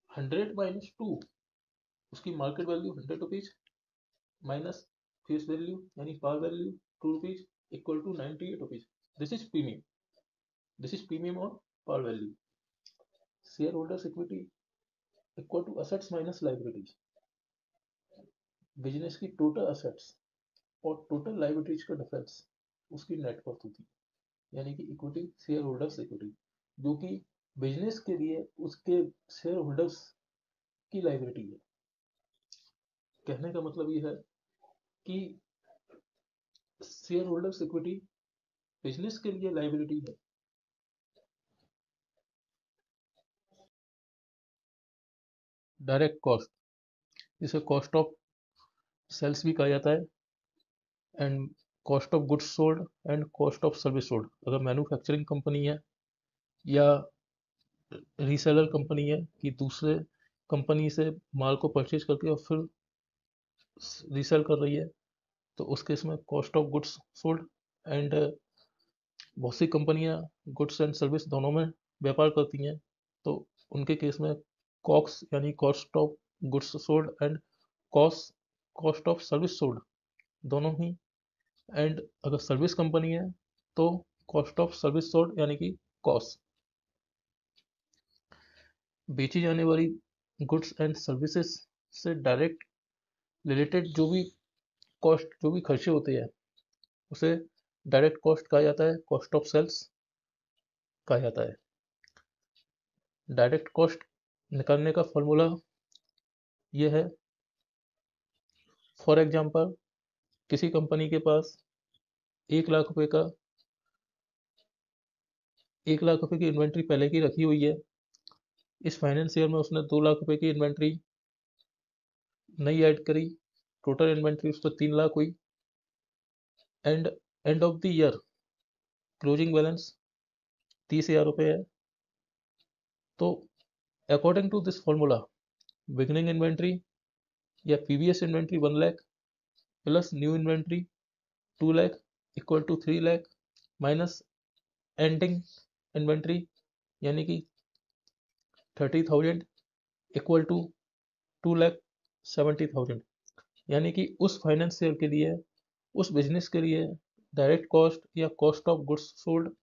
100 - 2, उसकी market value 100 rupees minus face value यानी par value 2 rupees equal to 98 rupees. This is premium, this is premium on par value. Share holders equity equal to assets minus liabilities. Business की टोटल असेट्स और टोटल लाइबिलिटीज का डिफरेंस उसकी नेटवर्थ होती है, यानी कि इक्विटी, शेयर होल्डर्स इक्विटी, जो कि बिजनेस के लिए उसके शेयर होल्डर्स की लाइबिलिटी है। कहने का मतलब ये है कि शेयर होल्डर्स इक्विटी बिजनेस के लिए लाइबिलिटी है, डायरेक्ट कॉस्ट, इसे कॉस्ट ऑफ सेल्स भी कहा जाता है, and cost of goods sold and cost of service sold. अगर मैन्युफैक्चरिंग कंपनी है या रीसेलर कंपनी है कि दूसरे कंपनी से माल को परचेज करके और फिर रीसेल कर रही है, तो उस केस में cost of goods sold. And बहुत सी कंपनियां गुड्स एंड सर्विस दोनों में व्यापार करती हैं, तो उनके केस में कॉक्स यानी cost of goods sold and cost cost of service sold दोनों ही। एंड अगर सर्विस कंपनी है तो कॉस्ट ऑफ सर्विस सोल्ड यानी कि कॉस्ट। बेची जाने वाली गुड्स एंड सर्विसेज से डायरेक्ट रिलेटेड जो भी कॉस्ट, जो भी खर्चे होते हैं, उसे डायरेक्ट कॉस्ट कहा जाता है, कॉस्ट ऑफ सेल्स कहा जाता है। डायरेक्ट कॉस्ट निकालने का फॉर्मूला ये है। फॉर एग्जांपल, किसी कंपनी के पास 1 लाख रुपए का 1 लाख रुपए की इन्वेंट्री पहले की रखी हुई है। इस फाइनेंस ईयर में उसने 2 लाख रुपए की इन्वेंट्री नई ऐड करी, टोटल इन्वेंट्री उस पर 3 लाख हुई। And end of the year closing balance 30,000 रुपये है। तो according to this formula, beginning inventory या previous inventory 1 lakh plus new inventory 2 lakh equal to 3 lakh minus ending inventory यानी कि 30,000 इक्वल टू 2,70,000। यानी कि उस फाइनेंस ईयर के लिए, उस बिजनेस के लिए डायरेक्ट कॉस्ट या कॉस्ट ऑफ गुड्स सोल्ड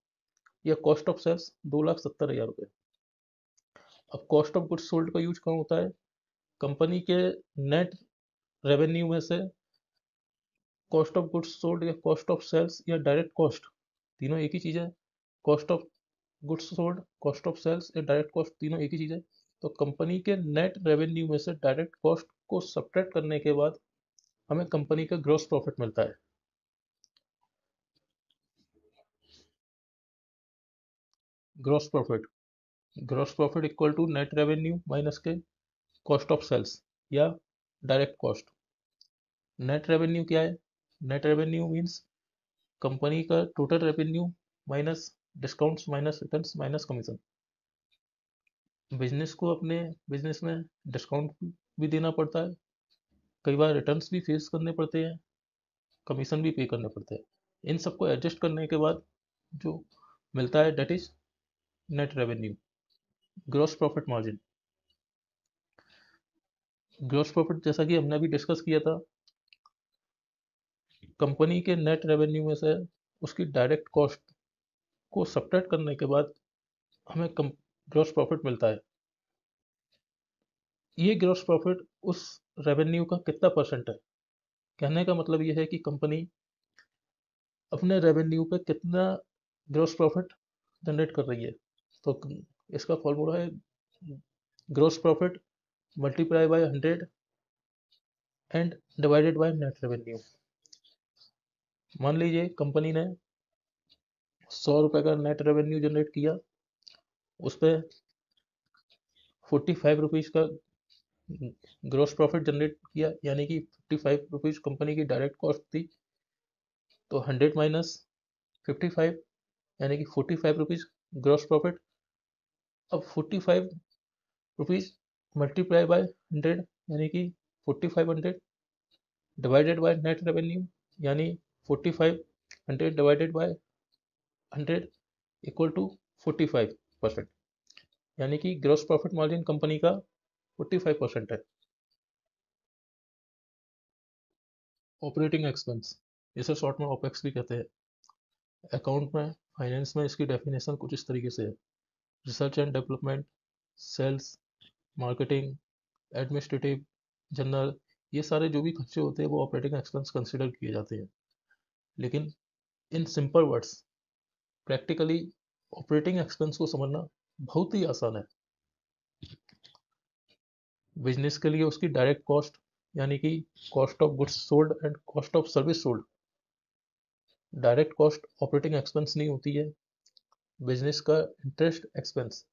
या कॉस्ट ऑफ सेल्स 2,70,000 रुपये। अब कॉस्ट ऑफ गुड्स सोल्ड का यूज कहाँ होता है? कंपनी के नेट रेवेन्यू में से कॉस्ट ऑफ गुड्स सोल्ड या कॉस्ट ऑफ सेल्स या डायरेक्ट कॉस्ट, तीनों एक ही चीज़ है। Cost of goods sold, cost of sales या डायरेक्ट कॉस्ट तीनों एक ही चीज़ है। तो कंपनी के नेट रेवेन्यू में से डायरेक्ट कॉस्ट को सब्ट्रैक्ट करने के बाद हमें कंपनी का ग्रॉस प्रॉफिट मिलता है। Gross profit, gross profit equal to net revenue minus के कॉस्ट ऑफ सेल्स या डायरेक्ट कॉस्ट। नेट रेवेन्यू क्या है? नेट रेवेन्यू मीन्स कंपनी का total revenue minus discounts minus returns minus commission. Business को अपने बिजनेस में डिस्काउंट भी देना पड़ता है, कई बार रिटर्न्स भी फेस करने पड़ते हैं, कमीशन भी पे करने पड़ते हैं। इन सबको एडजस्ट करने के बाद जो मिलता है date is net revenue. Gross profit margin, gross profit जैसा कि हमने अभी डिस्कस किया था, कंपनी के नेट रेवेन्यू में से उसकी डायरेक्ट कॉस्ट को सब्ट्रैक्ट करने के बाद हमें ग्रॉस प्रॉफिट मिलता है। ये ग्रॉस प्रॉफिट उस रेवेन्यू का कितना परसेंट है? कहने का मतलब ये है कि कंपनी अपने रेवेन्यू पे कितना ग्रॉस प्रॉफिट जनरेट कर रही है। तो इसका फॉर्मूला है gross profit multiply by 100 and divided by net revenue. मान लीजिए कंपनी ने 100 रुपए का नेट रेवेन्यू जनरेट किया, उस पर 45 रुपीज़ का ग्रॉस प्रॉफिट जनरेट किया, यानी कि 55 रुपीज़ कंपनी की डायरेक्ट कॉस्ट थी। तो 100 माइनस 55 यानी कि 45 रुपीज़ ग्रॉस प्रॉफिट। अब 45 रुपीज़ मल्टीप्लाई बाय 100 यानी कि 4500 डिवाइडेड बाय नेट रेवेन्यू यानी 4500 डिवाइडेड बाय 100 इक्वल टू 45%। यानी कि ग्रॉस प्रॉफिट मार्जिन कंपनी का 45% है। ऑपरेटिंग एक्सपेंस, इसे शॉर्ट में ओपेक्स भी कहते हैं। अकाउंट में, फाइनेंस में इसकी डेफिनेशन कुछ इस तरीके से है। Research and development, sales, marketing, administrative, general, ये सारे जो भी खर्चे होते हैं वो ऑपरेटिंग एक्सपेंस कंसिडर किए जाते हैं। लेकिन in simple words, practically operating expense को समझना बहुत ही आसान है। बिजनेस के लिए उसकी डायरेक्ट कॉस्ट यानी कि cost of goods sold and cost of service sold. Direct cost operating expense नहीं होती है। बिजनेस का इंटरेस्ट एक्सपेंस,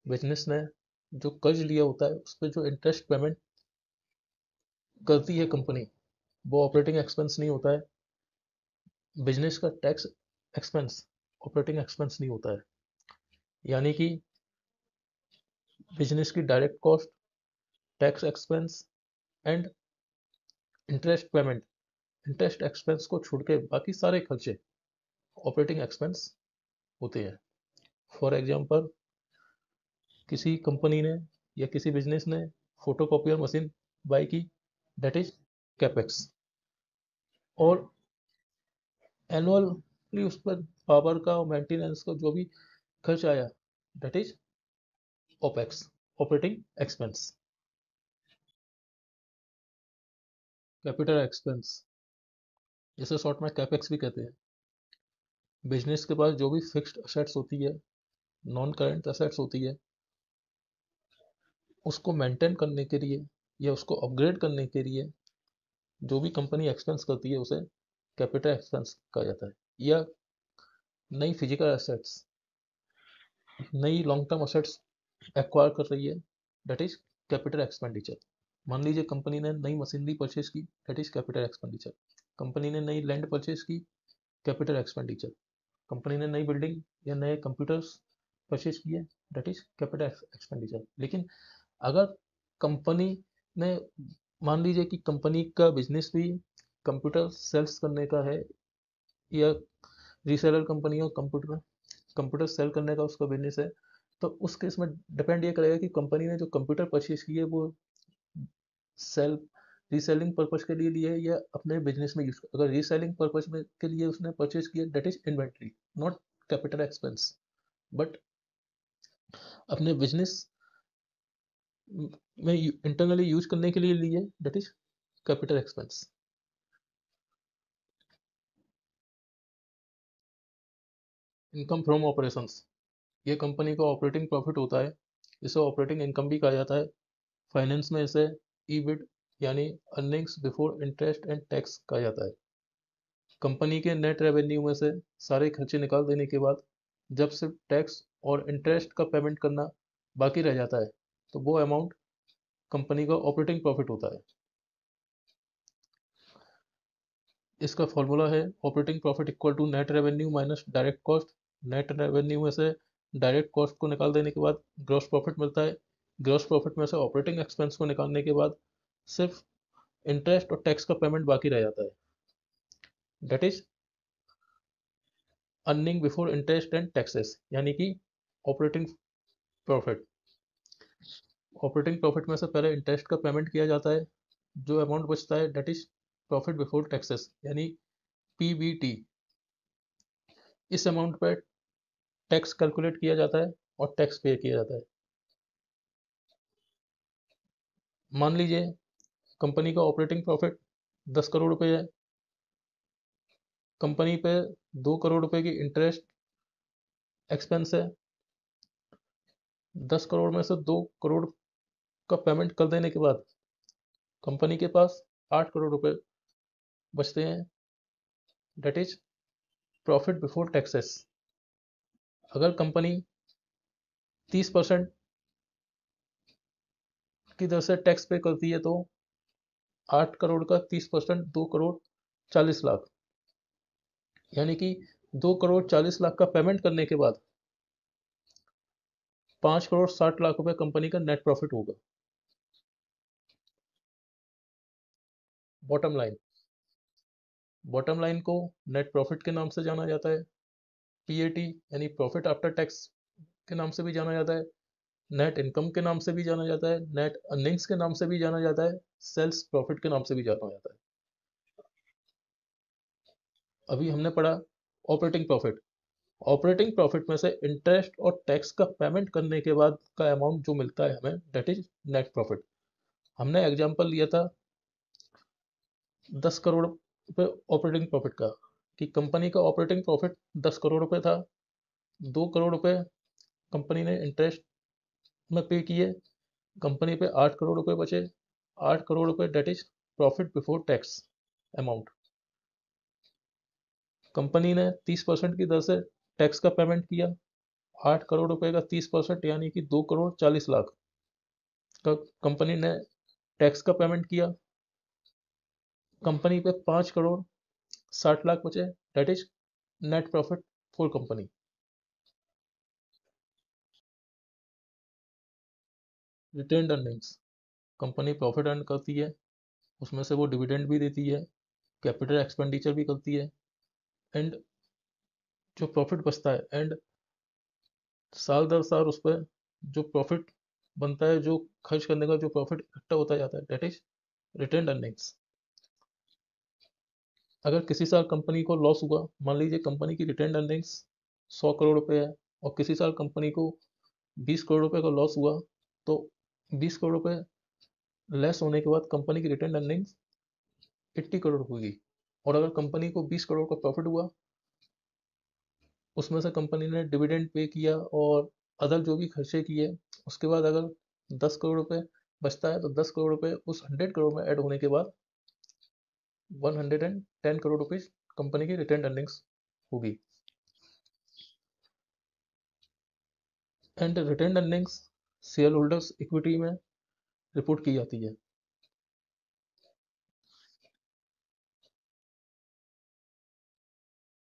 बिजनेस ने जो कर्ज लिया होता है उस पर जो इंटरेस्ट पेमेंट करती है कंपनी, वो ऑपरेटिंग एक्सपेंस नहीं होता है। बिजनेस का टैक्स एक्सपेंस ऑपरेटिंग एक्सपेंस नहीं होता है। यानी कि बिजनेस की direct cost, tax expense and interest payment, interest expense को छोड़ के बाकी सारे खर्चे ऑपरेटिंग एक्सपेंस होते हैं। फॉर एग्जांपल, किसी कंपनी ने या किसी बिजनेस ने फोटोकॉपियर मशीन बाय की, दैट इज कैपेक्स। और एनुअली उस पर पावर का और मेंटेनेंस का जो भी खर्च आया, that is opex, operating expense. Capital expense, जिसे शॉर्ट में कैपेक्स भी कहते हैं। बिजनेस के पास जो भी फिक्स्ड असेट्स होती है, नॉन करंट असेट्स होती है, उसको मेंटेन करने के लिए या उसको अपग्रेड करने के लिए जो भी कंपनी एक्सपेंस करती है उसे कैपिटल एक्सपेंस कहा जाता है। या नई फिजिकल एसेट्स, नई लॉन्ग टर्म असेट्स एक्वायर कर रही है, दैट इज कैपिटल एक्सपेंडिचर। मान लीजिए कंपनी ने नई मशीनरी परचेज की, that is capital expenditure. Company ने नई लैंड परचेज की, कैपिटल एक्सपेंडिचर। कंपनी ने नई बिल्डिंग या नए कंप्यूटर्स परचेज किए, दैट इज कैपिटल एक्सपेंडिचर। लेकिन अगर कंपनी ने, मान लीजिए कि कंपनी का बिजनेस भी कंप्यूटर सेल्स करने का है, या रीसेलर कंपनी और कंप्यूटर कंप्यूटर सेल करने का उसका बिजनेस है, तो उस केस में डिपेंड ये करेगा कि कंपनी ने जो कंप्यूटर परचेज किए वो सेल रीसेलिंग पर्पज के लिए लिए है या अपने बिजनेस में यूज। अगर रीसेलिंग पर्पज में के लिए उसने परचेज किया, that is inventory, not capital expense. But अपने बिजनेस में इंटरनली यूज करने के लिए लिए, that is capital expense. Income from operations, ये कंपनी का ऑपरेटिंग प्रॉफिट होता है, इसे ऑपरेटिंग इनकम भी कहा जाता है। फाइनेंस में इसे ईबिट यानी earnings before interest and tax कहा जाता है। कंपनी के नेट रेवेन्यू में से सारे खर्चे निकाल देने के बाद जब सिर्फ टैक्स और इंटरेस्ट का पेमेंट करना बाकी रह जाता है, तो वो अमाउंट कंपनी का ऑपरेटिंग प्रॉफिट होता है। इसका फॉर्मूला है operating profit equal to net revenue minus direct cost. Net revenue में से डायरेक्ट कॉस्ट को निकाल देने के बाद ग्रॉस प्रॉफिट मिलता है। ग्रॉस प्रॉफिट में से ऑपरेटिंग एक्सपेंस को निकालने के बाद सिर्फ इंटरेस्ट और टैक्स का पेमेंट बाकी रह जाता है, that is earning before interest and taxes, यानी कि ऑपरेटिंग प्रॉफिट। ऑपरेटिंग प्रॉफिट में से पहले इंटरेस्ट का पेमेंट किया जाता है, जो अमाउंट बचता है that is profit before taxes, यानी पीबीटी। इस अमाउंट पर टैक्स कैलकुलेट किया जाता है और टैक्स पे किया जाता है। मान लीजिए कंपनी का ऑपरेटिंग प्रॉफिट 10 करोड़ रुपए है, कंपनी पे 2 करोड़ रुपए की इंटरेस्ट एक्सपेंस है। 10 करोड़ में से 2 करोड़ का पेमेंट कर देने के बाद कंपनी के पास 8 करोड़ रुपए बचते हैं, that is profit before taxes. अगर कंपनी 30% की दर से टैक्स पे करती है तो 8 करोड़ का 30% 2 करोड़ 40 लाख, यानी कि 2 करोड़ 40 लाख का पेमेंट करने के बाद 5 करोड़ 60 लाख रुपए कंपनी का नेट प्रॉफिट होगा। बॉटम लाइन, बॉटम लाइन को नेट प्रॉफिट के नाम से जाना जाता है, पीएटी यानी प्रॉफिट आफ्टर टैक्स के नाम से भी जाना जाता है, नेट इनकम के नाम से भी जाना जाता है, नेट अर्निंग्स के नाम से भी जाना जाता है, सेल्स प्रॉफिट के नाम से भी जाना जाता है। अभी हमने पढ़ा ऑपरेटिंग प्रॉफिट। ऑपरेटिंग प्रॉफिट में से इंटरेस्ट और टैक्स का पेमेंट करने के बाद का अमाउंट जो मिलता है हमें, डेट इज नेट प्रॉफिट। हमने एग्जांपल लिया था 10 करोड़ रुपए ऑपरेटिंग प्रॉफिट का, कि कंपनी का ऑपरेटिंग प्रॉफिट 10 करोड़ रुपए था, 2 करोड़ रुपए कंपनी ने इंटरेस्ट में पे किए, कंपनी पे 8 करोड़ रुपए बचे। 8 करोड़ रुपए that is profit before tax amount. Company ने 30% की दर से टैक्स का पेमेंट किया, 8 करोड़ रुपए का 30% यानी कि 2 करोड़ 40 लाख। कंपनी ने टैक्स का पेमेंट किया, कंपनी पे 5 करोड़ 60 लाख बचे, that is net profit for company. Retained earnings, company profit earn करती है, उसमें से वो डिविडेंड भी देती है, कैपिटल एक्सपेंडिचर भी करती है, एंड जो प्रॉफिट बचता है, एंड साल दर साल उस पर जो प्रॉफिट बनता है, जो खर्च करने का जो प्रॉफिट इकट्ठा होता जाता है, दैट इज रिटेन्ड अर्निंग्स। अगर किसी साल कंपनी को लॉस हुआ, मान लीजिए कंपनी की रिटेन्ड अर्निंग्स 100 करोड़ रुपए है, और किसी साल कंपनी को 20 करोड़ रुपए का लॉस हुआ, तो 20 करोड़ रुपए लेस होने के बाद कंपनी की रिटेन्ड अर्निंग्स 80 करोड़ होगी। और अगर कंपनी को 20 करोड़ का प्रॉफिट हुआ, उसमें से कंपनी ने डिविडेंड पे किया और अदर जो भी खर्चे किए, उसके बाद अगर 10 करोड़ रुपए बचता है, तो 10 करोड़ रुपए उस 100 करोड़ में ऐड होने के बाद 110 करोड़ रुपीज कंपनी की रिटेन्ड अर्निंग्स होगी। And retained earnings share holders equity में रिपोर्ट की जाती है।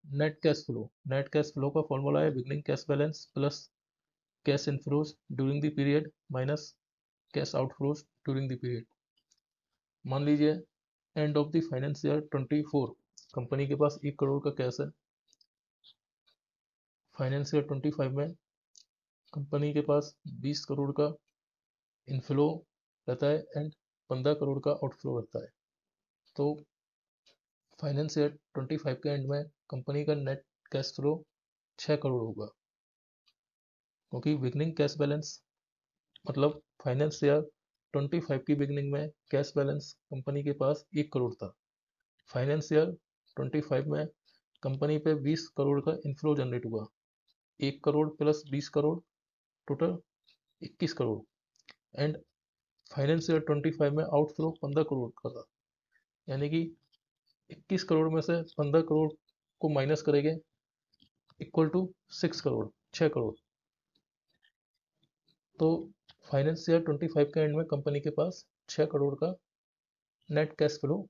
नेट कैश फ्लो का फॉर्मूला है beginning cash balance plus cash inflows during the period minus cash outflows during the period. मान लीजिए and of the finance year 24 company के पास 1 करोड़ का कैश है, फाइनेंस ईयर 25 में कंपनी के पास 20 करोड़ का इनफ्लो रहता है एंड 15 करोड़ का आउटफ्लो रहता है। तो फाइनेंस ईयर 25 के एंड में कंपनी का नेट कैश फ्लो 6 करोड़ होगा, क्योंकि बिगनिंग कैश बैलेंस मतलब फाइनेंस ईयर 25 की बिगनिंग में कैश बैलेंस कंपनी के पास 1 करोड़ था। फाइनेंस ईयर 25 में कंपनी पे 20 करोड़ का इनफ्लो जनरेट हुआ, 1 crore plus 20 crore total 21 crore, and finance year 25 में आउटफ्लो 15 करोड़ का था। यानी कि 21 करोड़ में से 15 करोड़ को माइनस करेंगे, इक्वल टू 6 करोड़, 6 करोड़। तो फाइनेंस ईयर 25 के एंड में कंपनी के पास 6 करोड़ का नेट कैश फ्लो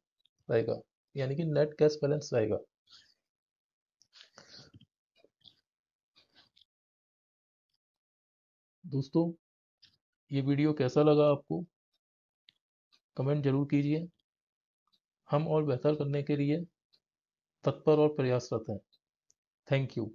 रहेगा, यानी कि नेट कैश बैलेंस रहेगा। दोस्तों, ये वीडियो कैसा लगा आपको, कमेंट जरूर कीजिए। हम और बेहतर करने के लिए तत्पर और प्रयासरत हैं। Thank you.